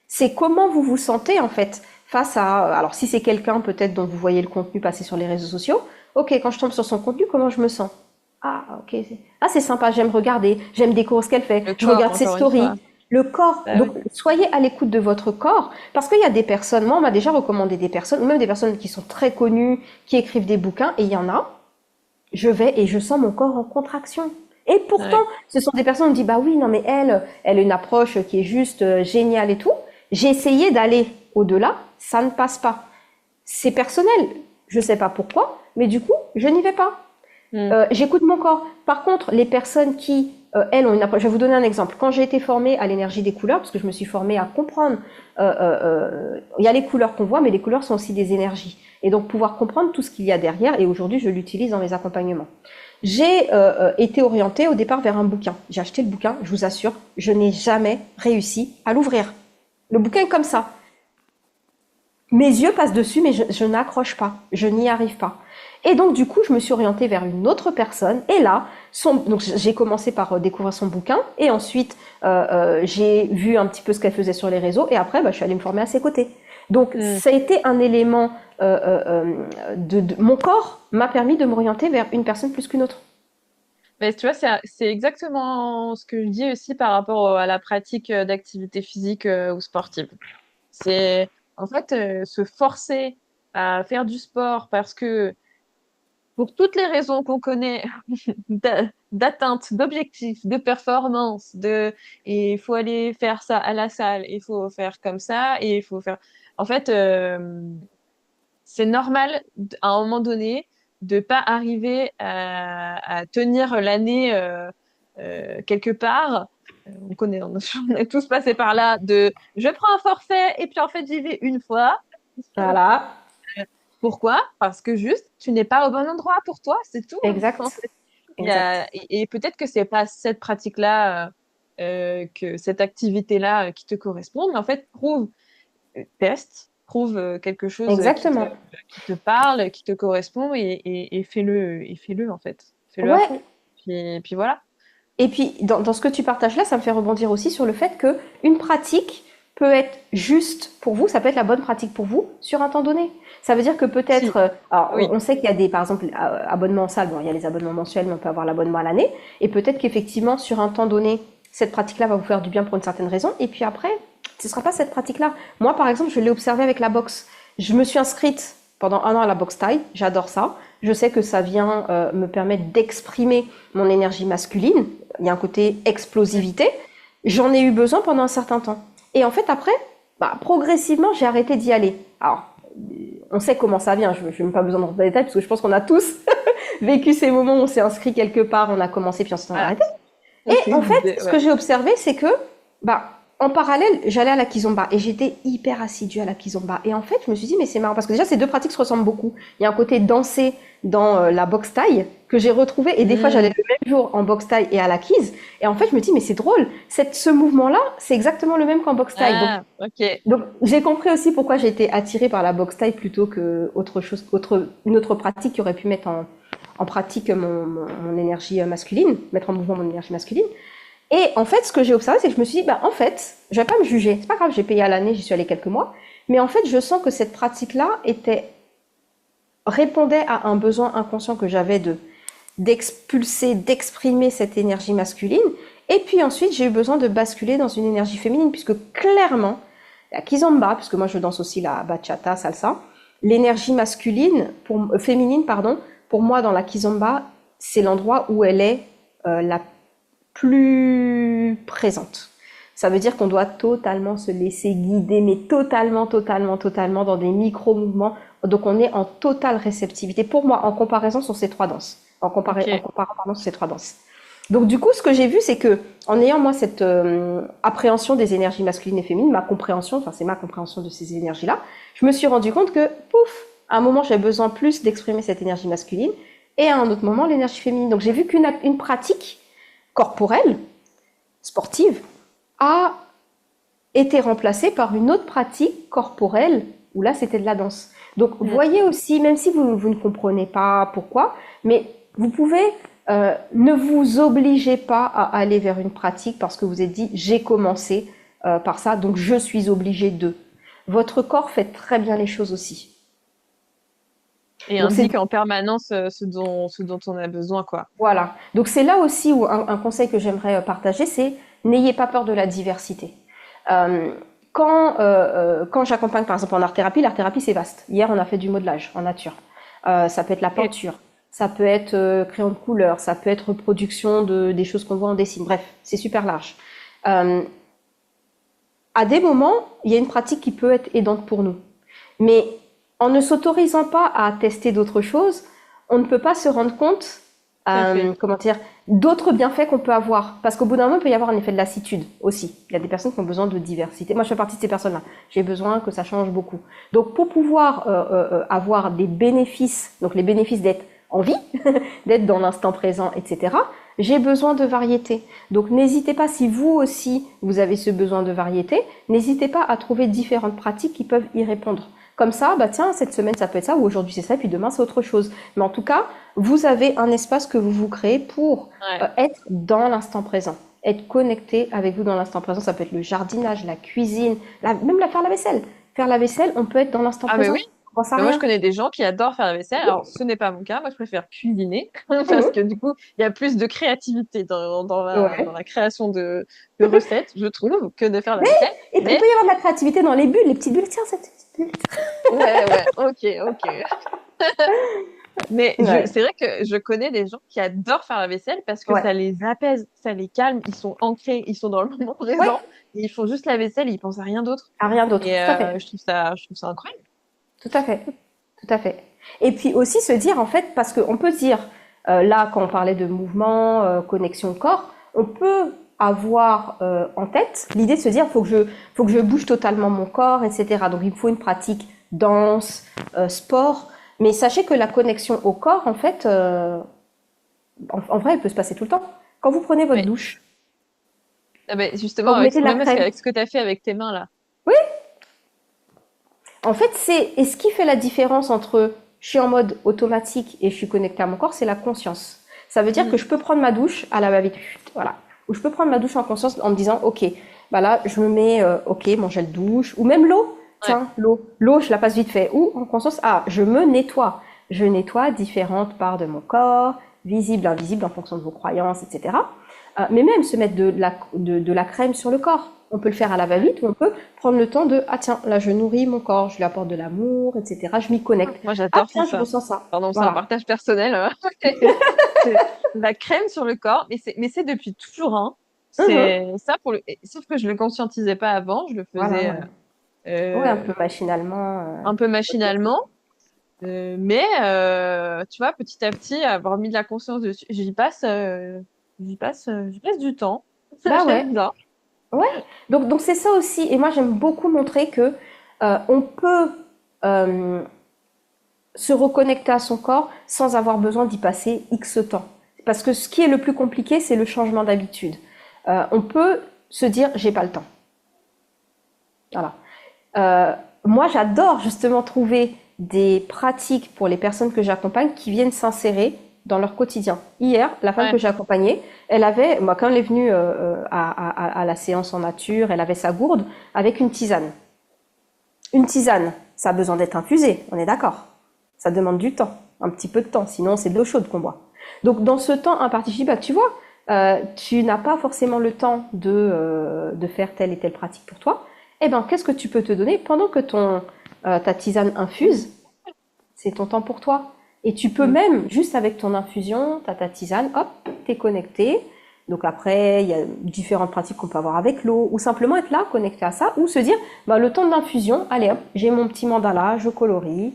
C'est comment vous vous sentez en fait face à. Alors si c'est quelqu'un peut-être dont vous voyez le contenu passer sur les réseaux sociaux, ok, quand je tombe sur son contenu, comment je me sens? Ah, ok. Ah, c'est sympa, j'aime regarder, j'aime découvrir ce qu'elle fait, le je corps, regarde ses encore une fois. stories. Le corps, Bah donc oui. soyez à l'écoute de votre corps, parce qu'il y a des personnes, moi on m'a déjà recommandé des personnes, ou même des personnes qui sont très connues, qui écrivent des bouquins, et il y en a, je vais et je sens mon corps en contraction. Et pourtant, Ouais. ce sont des personnes qui me disent, bah oui, non mais elle a une approche qui est juste géniale et tout. J'ai essayé d'aller au-delà, ça ne passe pas. C'est personnel, je sais pas pourquoi, mais du coup, je n'y vais pas. Mm. J'écoute mon corps. Par contre, les personnes qui, elles, ont une approche. Je vais vous donner un exemple. Quand j'ai été formée à l'énergie des couleurs, parce que je me suis formée à comprendre, il y a les couleurs qu'on voit, mais les couleurs sont aussi des énergies. Et donc, pouvoir comprendre tout ce qu'il y a derrière, et aujourd'hui, je l'utilise dans mes accompagnements. J'ai été orientée au départ vers un bouquin. J'ai acheté le bouquin, je vous assure, je n'ai jamais réussi à l'ouvrir. Le bouquin est comme ça. Mes yeux passent dessus, mais je n'accroche pas, je n'y arrive pas. Et donc du coup, je me suis orientée vers une autre personne. Et là, donc j'ai commencé par découvrir son bouquin, et ensuite j'ai vu un petit peu ce qu'elle faisait sur les réseaux, et après, bah, je suis allée me former à ses côtés. Donc Mm. ça a été un élément mon corps m'a permis de m'orienter vers une personne plus qu'une autre. Mais tu vois, c'est exactement ce que je dis aussi par rapport à la pratique d'activité physique ou sportive. C'est en fait se forcer à faire du sport parce que pour toutes les raisons qu'on connaît d'atteinte, d'objectifs, de performance, et il faut aller faire ça à la salle, il faut faire comme ça et il faut faire. En fait, c'est normal à un moment donné de pas arriver à tenir l'année quelque part. On connaît, on est tous passés par là de je prends un forfait et puis en fait j'y vais une fois. Voilà, Pourquoi? Parce que juste tu n'es pas au bon endroit pour toi, c'est tout, hein, en exact, fait. exact. Et peut-être que c'est pas cette pratique-là, que cette activité-là qui te correspond, mais en fait prouve, teste, trouve quelque chose Exactement. qui te parle, qui te correspond et fais-le en fait. Fais-le à Ouais, fond. Puis voilà. et puis, dans ce que tu partages là, ça me fait rebondir aussi sur le fait que une pratique peut être juste pour vous, ça peut être la bonne pratique pour vous sur un temps donné. Ça veut dire que Si, peut-être, alors oui. on sait qu'il y a des, par exemple, abonnements en salle, bon, il y a les abonnements mensuels, mais on peut avoir l'abonnement à l'année, et peut-être qu'effectivement, sur un temps donné, cette pratique-là va vous faire du bien pour une certaine raison, et puis après, ce ne sera pas cette pratique-là. Moi, par exemple, je l'ai observé avec la boxe. Je me suis inscrite pendant un an à la boxe thaï, j'adore ça. Je sais que ça vient me permettre d'exprimer mon énergie masculine. Il y a un côté explosivité. J'en ai eu besoin pendant un certain temps. Et en fait, après, bah, progressivement, j'ai arrêté d'y aller. Alors, on sait comment ça vient. Je n'ai même pas besoin de rentrer dans les détails parce que je pense qu'on a tous vécu ces moments où on s'est inscrit quelque part, on a commencé puis on s'est Ah, arrêté. Et en fait, ce ouais. que j'ai observé, c'est que, bah, en parallèle, j'allais à la kizomba et j'étais hyper assidue à la kizomba. Et en fait, je me suis dit, mais c'est marrant parce que déjà, ces deux pratiques se ressemblent beaucoup. Il y a un côté danser dans la boxe thaï que j'ai retrouvé et des fois, j'allais Hmm. le même jour en boxe thaï et à la kiz. Et en fait, je me dis, mais c'est drôle. Ce mouvement-là, c'est exactement le même qu'en boxe thaï. Ah, ok. Donc, j'ai compris aussi pourquoi j'ai été attirée par la boxe thaï plutôt que une autre pratique qui aurait pu mettre en pratique mon énergie masculine, mettre en mouvement mon énergie masculine. Et en fait, ce que j'ai observé, c'est que je me suis dit, bah, en fait, je vais pas me juger. C'est pas grave, j'ai payé à l'année, j'y suis allée quelques mois. Mais en fait, je sens que cette pratique-là répondait à un besoin inconscient que j'avais d'expulser, d'exprimer cette énergie masculine. Et puis ensuite, j'ai eu besoin de basculer dans une énergie féminine, puisque clairement, la kizomba, puisque moi je danse aussi la bachata, salsa, l'énergie féminine, pardon, pour moi dans la kizomba, c'est l'endroit où elle est la plus présente. Ça veut dire qu'on doit totalement se laisser guider, mais totalement, totalement, totalement dans des micro-mouvements. Donc on est en totale réceptivité. Pour moi, en comparaison sur ces trois danses. En Ok. comparant, pardon, sur ces trois danses. Donc du coup, ce que j'ai vu, c'est que en ayant moi cette appréhension des énergies masculines et féminines, ma compréhension, enfin c'est ma compréhension de ces énergies-là, je me suis rendu compte que, pouf, à un moment j'avais besoin plus d'exprimer cette énergie masculine. et à un autre moment l'énergie féminine. Donc j'ai vu qu'une pratique corporelle, sportive, a été remplacée par une autre pratique corporelle où là c'était de la danse. Donc Mm. voyez aussi, même si vous ne comprenez pas pourquoi, mais vous pouvez, ne vous obligez pas à aller vers une pratique parce que vous êtes dit j'ai commencé par ça, donc je suis obligé de. Votre corps fait très bien les choses aussi. Et Donc c'est indique en permanence ce dont on a besoin, quoi. voilà. Donc c'est là aussi où un conseil que j'aimerais partager, c'est n'ayez pas peur de la diversité. Euh, quand j'accompagne par exemple en art-thérapie, l'art-thérapie c'est vaste. Hier on a fait du modelage en nature. Ça peut être la Ok. peinture, ça peut être crayon de couleur, ça peut être reproduction des choses qu'on voit en dessin. Bref, c'est super large. Euh, à des moments, il y a une pratique qui peut être aidante pour nous. Mais en ne s'autorisant pas à tester d'autres choses, on ne peut pas se rendre compte, Tout à fait. comment dire, d'autres bienfaits qu'on peut avoir. Parce qu'au bout d'un moment, il peut y avoir un effet de lassitude aussi. Il y a des personnes qui ont besoin de diversité. Moi, je fais partie de ces personnes-là. J'ai besoin que ça change beaucoup. Donc, pour pouvoir avoir des bénéfices, donc les bénéfices d'être en vie, d'être dans l'instant présent, etc., j'ai besoin de variété. Donc n'hésitez pas, si vous aussi vous avez ce besoin de variété, n'hésitez pas à trouver différentes pratiques qui peuvent y répondre. Comme ça, bah tiens, cette semaine ça peut être ça, ou aujourd'hui c'est ça, et puis demain c'est autre chose. Mais en tout cas, vous avez un espace que vous vous créez pour Ouais. être dans l'instant présent, être connecté avec vous dans l'instant présent. Ça peut être le jardinage, la cuisine, même faire la vaisselle. Faire la vaisselle, on peut être dans l'instant Ah, mais présent. oui. On pense à Mais moi, je rien. connais des gens qui adorent faire la vaisselle. Alors, ce n'est pas mon cas. Moi, je préfère cuisiner parce Mhm. que du coup, il y a plus de créativité dans Ouais. la création de recettes, je trouve, que de faire la vaisselle. Et il Mais, peut y avoir de la créativité dans les bulles, les petites bulles. Tiens, cette petite bulle. ouais, ouais, ok, ok. Mais Ouais. c'est vrai que je connais des gens qui adorent faire la vaisselle parce que Ouais. ça les apaise, ça les calme. Ils sont ancrés, ils sont dans le moment Ouais. présent. Et ils font juste la vaisselle, ils pensent à rien d'autre. À rien d'autre. Et Tout à fait. je trouve ça incroyable. Tout à fait. Tout à fait. Et puis aussi se dire, en fait, parce qu'on peut dire, là, quand on parlait de mouvement, connexion corps, on peut avoir en tête l'idée de se dire, faut que je bouge totalement mon corps, etc. Donc il faut une pratique danse, sport. Mais sachez que la connexion au corps, en fait, en vrai, elle peut se passer tout le temps. Quand vous prenez votre Ouais. douche, Ah ben, justement, quand vous mettez de la même crème, avec ce que tu as fait avec tes mains là. oui, en fait, et ce qui fait la différence entre je suis en mode automatique et je suis connecté à mon corps, c'est la conscience. Ça veut dire Mm. que je peux prendre ma douche à la va-vite, voilà. Ou je peux prendre ma douche en conscience en me disant, ok, bah là, je me mets, ok, mon gel douche, ou même l'eau. Ouais. Tiens, l'eau, je la passe vite fait. Ou en conscience, ah, je me nettoie. Je nettoie différentes parts de mon corps, visibles, invisibles, en fonction de vos croyances, etc. Mais même se mettre de la crème sur le corps. On peut le faire à la Ouais. va-vite ou on peut prendre le temps de, ah tiens, là je nourris mon corps, je lui apporte de l'amour, etc. Je m'y connecte. Moi, Ah j'adore tiens, faire je ça. ressens ça. Pardon, c'est un Voilà. partage personnel. C'est la crème sur le corps, mais c'est depuis toujours, hein. Mhm. C'est ça sauf que je le conscientisais pas avant, je le Voilà, faisais ouais. Ouais, un euh, peu machinalement. un peu machinalement. Mais tu vois, petit à petit, avoir mis de la conscience dessus, j'y passe du temps. Bah ouais, J'aime bien. ouais. Donc c'est ça aussi. Et moi j'aime beaucoup montrer que on peut euh, se reconnecter à son corps sans avoir besoin d'y passer X temps. Parce que ce qui est le plus compliqué, c'est le changement d'habitude. On peut se dire j'ai pas le temps. Voilà. Euh, Moi, j'adore justement trouver des pratiques pour les personnes que j'accompagne qui viennent s'insérer dans leur quotidien. Hier, la femme que Ouais. j'ai accompagnée, elle avait, moi, quand elle est venue à la séance en nature, elle avait sa gourde avec une tisane. Une tisane, ça a besoin d'être infusé, on est d'accord. Ça demande du temps, un petit peu de temps, sinon c'est de l'eau chaude qu'on boit. Donc dans ce temps imparti, je dis, bah, tu vois, tu n'as pas forcément le temps de faire telle et telle pratique pour toi. Eh ben, qu'est-ce que tu peux te donner pendant que ta tisane infuse? C'est ton temps pour toi. Et tu peux Mm. même, juste avec ton infusion, ta tisane, hop, t'es connecté. Donc après, il y a différentes pratiques qu'on peut avoir avec l'eau, ou simplement être là, connecté à ça, ou se dire, bah, le temps de l'infusion, allez hop, j'ai mon petit mandala, je colorie.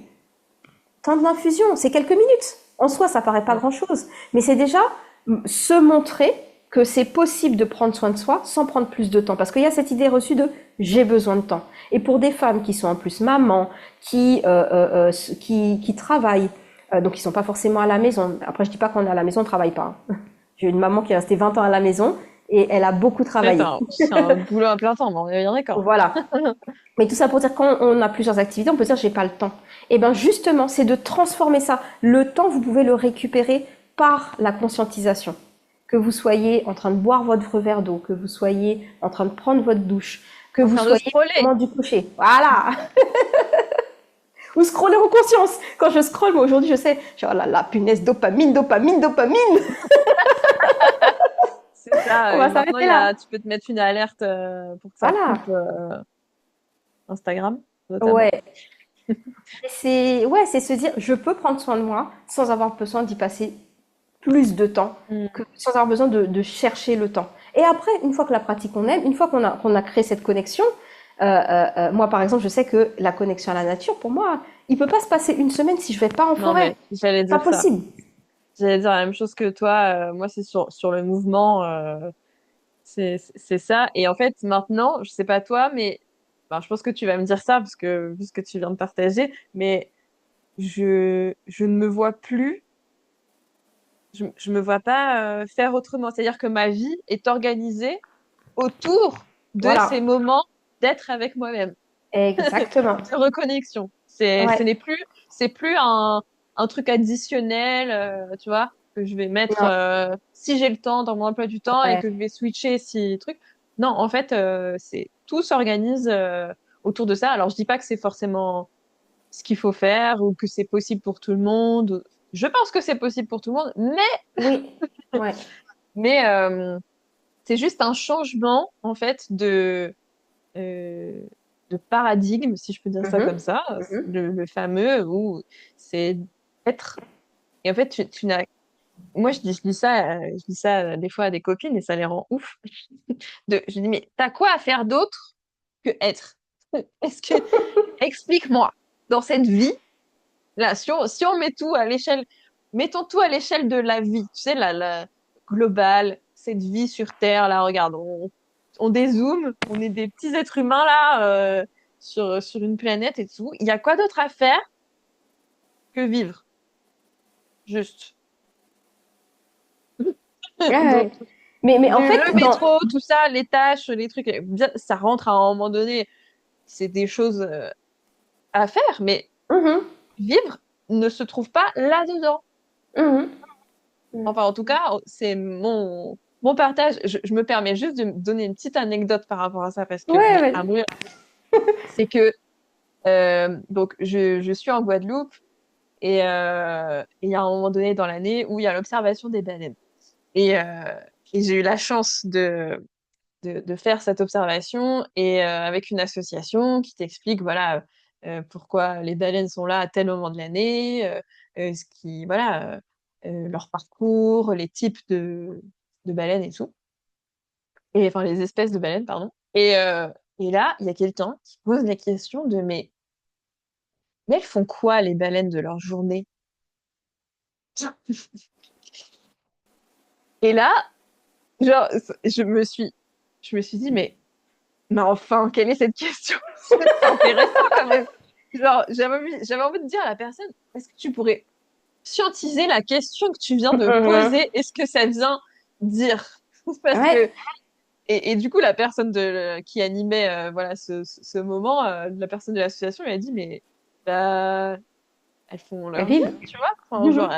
Temps de l'infusion, c'est quelques minutes. En soi, ça paraît pas Mm. grand-chose, mais c'est déjà se montrer que c'est possible de prendre soin de soi sans prendre plus de temps. Parce qu'il y a cette idée reçue de j'ai besoin de temps. Et pour des femmes qui sont en plus mamans, qui travaillent, Donc ils sont pas forcément à la maison. Après, je dis pas qu'on est à la maison, on travaille pas, hein. J'ai une maman qui est restée 20 ans à la maison et elle a beaucoup travaillé. C'est un boulot à plein temps, mais on est bien d'accord. Voilà. Mais tout ça pour dire, quand on a plusieurs activités, on peut dire j'ai pas le temps. Et ben justement, c'est de transformer ça. Le temps, vous pouvez le récupérer par la conscientisation. Que vous soyez en train de boire votre verre d'eau, que vous soyez en train de prendre votre douche, que En vous train de soyez au scroller. moment du coucher. Voilà. Ou scroller en conscience. Quand je scrolle, moi aujourd'hui, je sais, je dis, oh là là, punaise, dopamine, dopamine, dopamine. C'est ça. On Et va maintenant, s'arrêter là. tu peux te mettre une alerte pour que ça Voilà. coupe Instagram, notamment. Ouais. Et c'est se dire, je peux prendre soin de moi sans avoir besoin d'y passer plus de temps, Mm. sans avoir besoin de chercher le temps. Et après, une fois que la pratique on aime, une fois qu'on a créé cette connexion, moi par exemple, je sais que la connexion à la nature, pour moi, il peut pas se passer une semaine si je vais pas en Non, forêt. mais j'allais Pas dire ça. possible. J'allais dire la même chose que toi. Moi, c'est sur le mouvement. C'est ça. Et en fait, maintenant, je sais pas toi, mais ben, je pense que tu vas me dire ça parce que vu ce que tu viens de partager, mais je ne me vois plus, je me vois pas faire autrement. C'est-à-dire que ma vie est organisée autour de ces Voilà. moments d'être avec moi-même, Exactement. de reconnexion. Ouais. C'est plus un truc additionnel, tu vois, que je vais mettre Non. si j'ai le temps dans mon emploi du temps et Ouais. que je vais switcher si truc. Non, en fait, c'est tout s'organise autour de ça. Alors je dis pas que c'est forcément ce qu'il faut faire ou que c'est possible pour tout le monde. Je pense que c'est possible pour tout le monde, Oui. Ouais. mais c'est juste un changement en fait euh, de paradigme, si je peux dire ça Mhm. comme ça, Mhm. le fameux où c'est être. Et en fait, tu n'as. Moi, je dis ça des fois à des copines et ça les rend ouf. Je dis, mais t'as quoi à faire d'autre que être? Est-ce que, explique-moi, dans cette vie, là, si on met tout à l'échelle, mettons tout à l'échelle de la vie, tu sais, la globale, cette vie sur Terre, là, regarde, on dézoome, on est des petits êtres humains, là, sur une planète et tout. Il y a quoi d'autre à faire que vivre? Juste. Ouais, Donc, ouais. Mais en fait, le métro, tout ça, les tâches, les trucs, bien, ça rentre à un moment donné, c'est des choses à faire, mais Mhm. vivre ne se trouve pas là-dedans. Mhm. Mhm. Enfin, en tout cas, c'est mon partage. Je me permets juste de me donner une petite anecdote par rapport à ça parce que, Ouais, mais à ouais. mourir, c'est que, donc, je suis en Guadeloupe et il y a un moment donné dans l'année où il y a l'observation des baleines. Et, euh, et j'ai eu la chance de faire cette observation et avec une association qui t'explique, voilà, pourquoi les baleines sont là à tel moment de l'année, ce qui, voilà, leur parcours, les types de baleines et tout. Et enfin, les espèces de baleines, pardon. Et là, il y a quelqu'un qui pose la question de, mais elles font quoi, les baleines, de leur journée? Et là, genre, je me suis dit, mais enfin, quelle est cette question? C'est intéressant quand même. Genre, j'avais envie de dire à la personne, est-ce que tu pourrais scientiser la question que tu viens de Mhm. poser? Est-ce que ça vient dire? Parce Ouais. que, et du coup, la personne qui animait, voilà, ce moment, la personne de l'association, elle a dit, mais, bah, elles font Elles leur vie, vivent. tu vois. Enfin, genre, Mhm.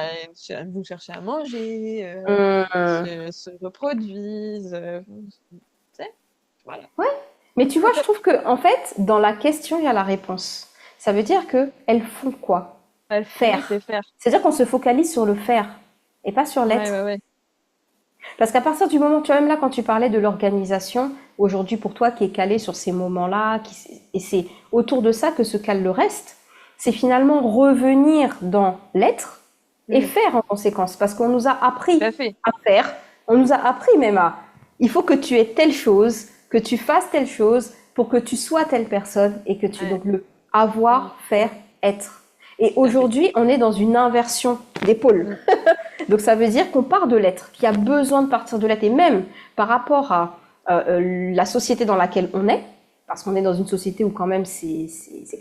elles vont chercher à manger, Mhm. se reproduisent, tu sais, voilà. Ouais. Mais tu vois, je trouve que en fait, dans la question, il y a la réponse. Ça veut dire que elles font quoi? Oui, Faire. c'est faire. C'est-à-dire qu'on se focalise sur le faire et pas sur Ouais, ouais, l'être. ouais. Parce qu'à partir du moment, tu vois, même là, quand tu parlais de l'organisation, aujourd'hui pour toi qui est calé sur ces moments-là, et c'est autour de ça que se cale le reste, c'est finalement revenir dans l'être et Mm, faire en conséquence. Parce qu'on nous a tout à appris fait. à faire, on nous a appris même à, il faut que tu aies telle chose, que tu fasses telle chose pour que tu sois telle personne et que tu, Ouais, donc le mm, avoir, faire, être. Et tout à fait. aujourd'hui, on est dans une inversion des pôles. Mm, Donc ça veut dire qu'on part de l'être, qu'il y a besoin de partir de l'être, et même par rapport à la société dans laquelle on est, parce qu'on est dans une société où quand même c'est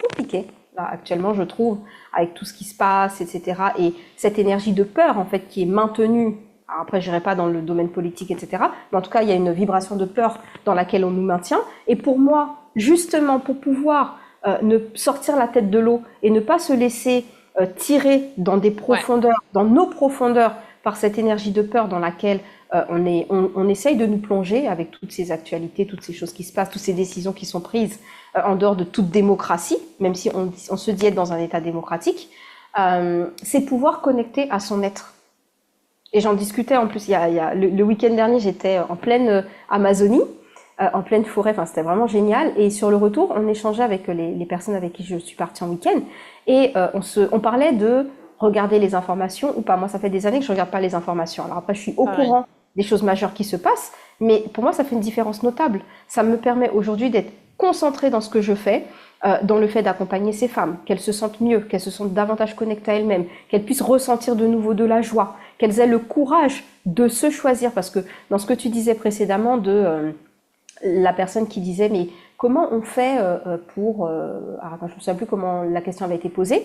compliqué. là, actuellement, je trouve, avec tout ce qui se passe, etc. Et cette énergie de peur, en fait, qui est maintenue. Alors après, je n'irai pas dans le domaine politique, etc. Mais en tout cas, il y a une vibration de peur dans laquelle on nous maintient. Et pour moi, justement, pour pouvoir ne sortir la tête de l'eau et ne pas se laisser tirer dans des Ouais, profondeurs, dans nos profondeurs, par cette énergie de peur dans laquelle on essaye de nous plonger avec toutes ces actualités, toutes ces choses qui se passent, toutes ces décisions qui sont prises en dehors de toute démocratie, même si on se dit être dans un état démocratique, c'est pouvoir connecter à son être. Et j'en discutais en plus, le week-end dernier, j'étais en pleine Amazonie, en pleine forêt, enfin c'était vraiment génial. Et sur le retour, on échangeait avec les personnes avec qui je suis partie en week-end, et on parlait de regarder les informations ou pas. Moi, ça fait des années que je regarde pas les informations. Alors après, je suis au pareil. courant des choses majeures qui se passent, mais pour moi, ça fait une différence notable. Ça me permet aujourd'hui d'être concentrée dans ce que je fais, dans le fait d'accompagner ces femmes, qu'elles se sentent mieux, qu'elles se sentent davantage connectées à elles-mêmes, qu'elles puissent ressentir de nouveau de la joie, qu'elles aient le courage de se choisir. Parce que dans ce que tu disais précédemment de la personne qui disait mais comment on fait pour alors attends, je ne sais plus comment la question avait été posée,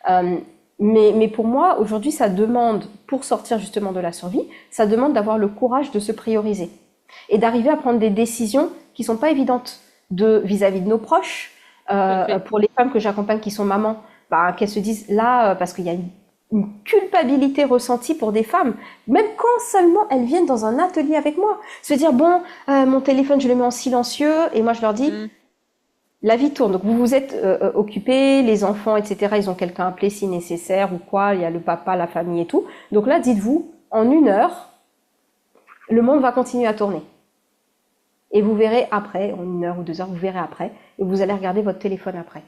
euh, mais pour moi aujourd'hui ça demande, pour sortir justement de la survie, ça demande d'avoir le courage de se prioriser et d'arriver à prendre des décisions qui sont pas évidentes de vis-à-vis de nos proches, Tout à fait. pour les femmes que j'accompagne qui sont mamans, bah, qu'elles se disent là parce qu'il y a une culpabilité ressentie pour des femmes, même quand seulement elles viennent dans un atelier avec moi. Se dire, bon, mon téléphone, je le mets en silencieux, et moi je leur dis, Mm. la vie tourne. Donc vous vous êtes occupés, les enfants, etc., ils ont quelqu'un appelé si nécessaire ou quoi, il y a le papa, la famille et tout. Donc là, dites-vous, en 1 heure, le monde va continuer à tourner. Et vous verrez après, en 1 heure ou 2 heures, vous verrez après, et vous allez regarder votre téléphone après.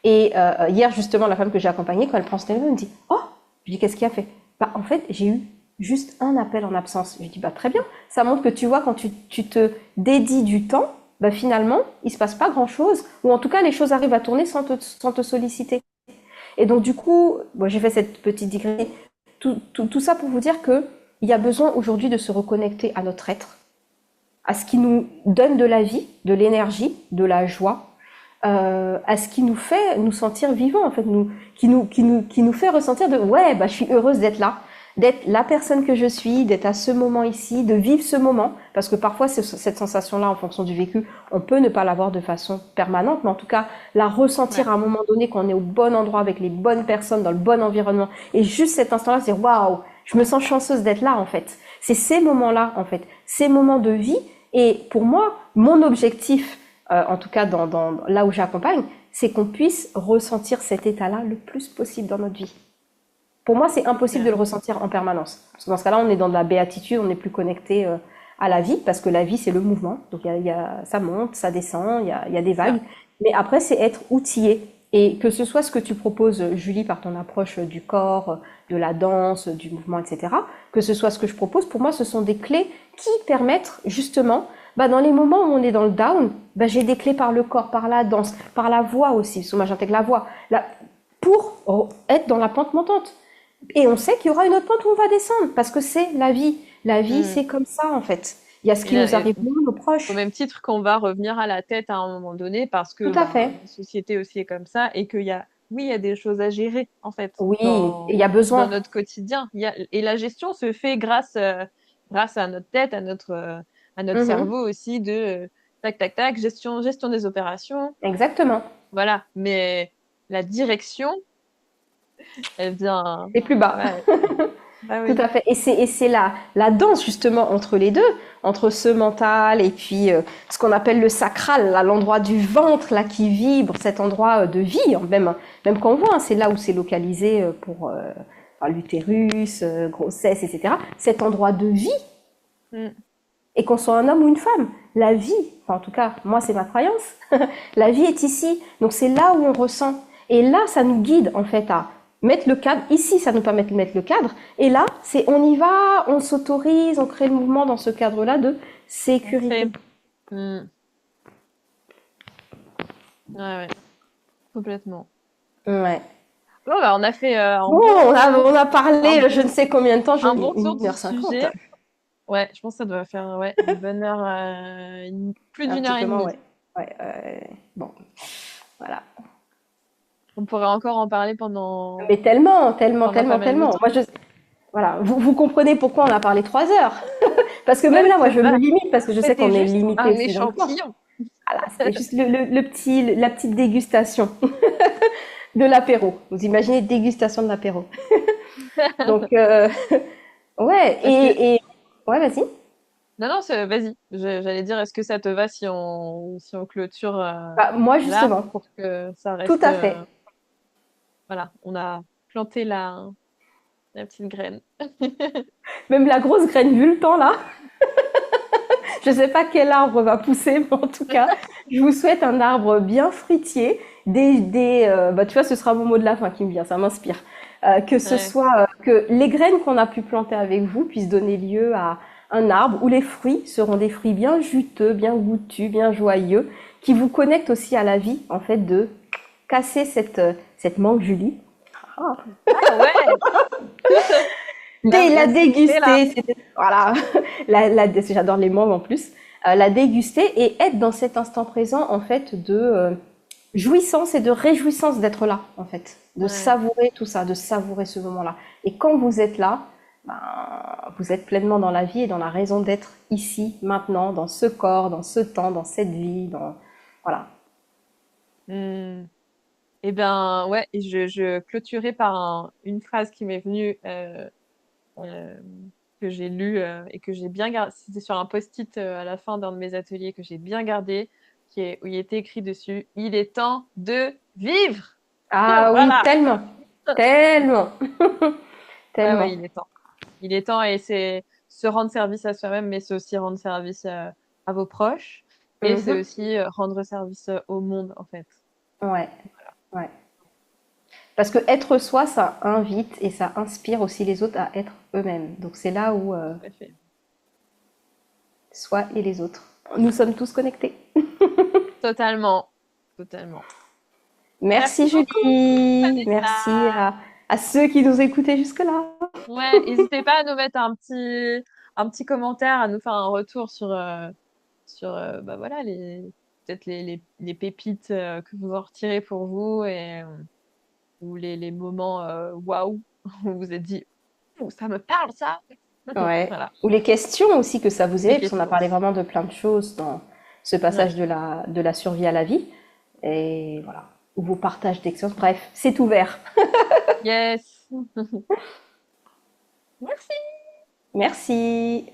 Et hier, justement, la femme que j'ai accompagnée, quand elle prend ce téléphone, elle me dit, oh, je dis, qu'est-ce qu'il a fait? Bah, en fait, j'ai eu juste un appel en absence. Je dis, bah, très bien. Ça montre que tu vois, quand tu te dédies du temps, bah, finalement, il se passe pas grand-chose, ou en tout cas, les choses arrivent à tourner sans te solliciter. Et donc, du coup, bon, j'ai fait cette petite digression. Tout ça pour vous dire que il y a besoin aujourd'hui de se reconnecter à notre être, à ce qui nous donne de la vie, de l'énergie, de la joie, à ce qui nous fait nous sentir vivants, en fait, qui nous fait ressentir de ouais, bah, je suis heureuse d'être là, d'être la personne que je suis, d'être à ce moment ici, de vivre ce moment, parce que parfois cette sensation-là, en fonction du vécu, on peut ne pas l'avoir de façon permanente, mais en tout cas la Ouais. ressentir à un moment donné quand on est au bon endroit avec les bonnes personnes, dans le bon environnement, et juste cet instant-là, se dire waouh, je me sens chanceuse d'être là en fait. C'est ces moments-là en fait, ces moments de vie, et pour moi, mon objectif en tout cas là où j'accompagne, c'est qu'on puisse ressentir cet état-là le plus possible dans notre vie. Pour moi, c'est impossible de Super. le ressentir en permanence. Parce que dans ce cas-là, on est dans de la béatitude, on n'est plus connecté à la vie, parce que la vie, c'est le mouvement. Donc, ça monte, ça descend, il y a des C'est ça. vagues. Mais après, c'est être outillé. Et que ce soit ce que tu proposes, Julie, par ton approche du corps, de la danse, du mouvement, etc., que ce soit ce que je propose, pour moi, ce sont des clés qui permettent justement, bah, dans les moments où on est dans le down, bah, j'ai des clés par le corps, par la danse, par la voix aussi, parce que moi j'intègre la voix, là, pour être dans la pente montante. Et on sait qu'il y aura une autre pente où on va descendre, parce que c'est la vie. La vie, Mm. c'est comme ça, en fait. Il y a ce Et qui là, nous arrive, nous, nos au proches. même titre qu'on va revenir à la tête à un moment donné parce Tout que à ben, fait. la société aussi est comme ça et qu'il y a, oui, il y a des choses à gérer en fait Oui, et il y a dans besoin. notre quotidien. Et la gestion se fait grâce à notre tête, à notre Mhm. cerveau aussi de tac, tac, tac, gestion des opérations. Exactement. Voilà. Mais la direction, elle vient, Et plus bas. ouais, bah Tout oui, à fait. Et c'est la danse justement entre les deux, entre ce mental et puis ce qu'on appelle le sacral, là, l'endroit du ventre là qui vibre, cet endroit de vie, hein, même qu'on voit, hein, c'est là où c'est localisé pour enfin, l'utérus, grossesse, etc. Cet endroit de vie, Mm. et qu'on soit un homme ou une femme, la vie, enfin en tout cas moi c'est ma croyance, la vie est ici. Donc c'est là où on ressent. Et là ça nous guide en fait à mettre le cadre. Ici ça nous permet de mettre le cadre. Et là c'est on y va, on s'autorise, on crée le mouvement dans ce cadre-là de On crée. sécurité. Mm. Ouais, ouais, complètement. Ouais. Bon, bah, on a fait Bon, on a un, parlé je ne sais combien de temps, un bon tour une du heure cinquante. sujet. Ouais, je pense que ça doit faire ouais, une bonne heure, plus Un d'une petit heure et peu moins, demie. ouais. Ouais, bon, voilà. On pourrait encore en parler pendant, Mais tellement, tellement, pendant pas tellement, mal de tellement. temps. Voilà, vous comprenez pourquoi on a parlé 3 heures. Parce que même Ouais, là, moi, c'est je me ça. limite parce que je sais C'était qu'on est juste limité un aussi dans le temps. échantillon. Voilà, c'était juste la petite dégustation de l'apéro. Vous imaginez dégustation de l'apéro. Donc, ouais, Est-ce que ouais, vas-y. non, non, vas-y. J'allais dire, est-ce que ça te va si on clôture Bah, moi, là justement, pour que ça tout reste, à fait. voilà, on a planté la petite graine. Même la grosse graine vu le temps là. Je sais pas quel arbre va pousser, mais en tout cas, je vous souhaite un arbre bien fruitier. Bah, tu vois, ce sera mon mot de la fin qui me vient, ça m'inspire. Que ce Ouais, soit que les graines qu'on a pu planter avec vous puissent donner lieu à un arbre où les fruits seront des fruits bien juteux, bien goûtus, bien joyeux, qui vous connectent aussi à la vie, en fait, de casser cette mangue Julie. Ah. ah ouais, La la sucrée là. déguster, voilà, j'adore les mangues en plus. La déguster et être dans cet instant présent en fait de jouissance et de réjouissance d'être là en fait, de Ouais. savourer tout ça, de savourer ce moment-là. Et quand vous êtes là, ben, vous êtes pleinement dans la vie et dans la raison d'être ici, maintenant, dans ce corps, dans ce temps, dans cette vie, dans voilà. Hmm. Eh ben ouais, et je clôturais par une phrase qui m'est venue euh, que j'ai lue et que j'ai bien gardé. C'était sur un post-it à la fin d'un de mes ateliers que j'ai bien gardé, où il était écrit dessus, il est temps de vivre. Ah oui, Voilà. tellement, tellement, Ouais, ouais, tellement. il est temps. Il est temps et c'est se rendre service à soi-même, mais c'est aussi rendre service à vos proches et c'est Mhm. aussi rendre service au monde en fait. Ouais, ouais. Parce que être soi, ça invite et ça inspire aussi les autres à être eux-mêmes. Donc c'est là où Tout à fait. soi et les autres. Nous sommes tous connectés. Totalement. Totalement. Merci Merci beaucoup, Julie. Merci Vanessa. à ceux qui nous écoutaient jusque-là. Ouais, n'hésitez pas à nous mettre un petit commentaire, à nous faire un retour sur bah voilà, peut-être les pépites que vous en retirez pour vous ou les moments waouh où vous vous êtes dit, ouh, ça me parle ça. Ouais. Voilà, Ou les questions aussi que ça vous les éveille, parce qu'on a questions. parlé vraiment de plein de choses dans ce Ouais. passage de la survie à la vie. Et voilà. Ou vos partages d'expériences. Bref, c'est ouvert. Yes. Merci. Merci.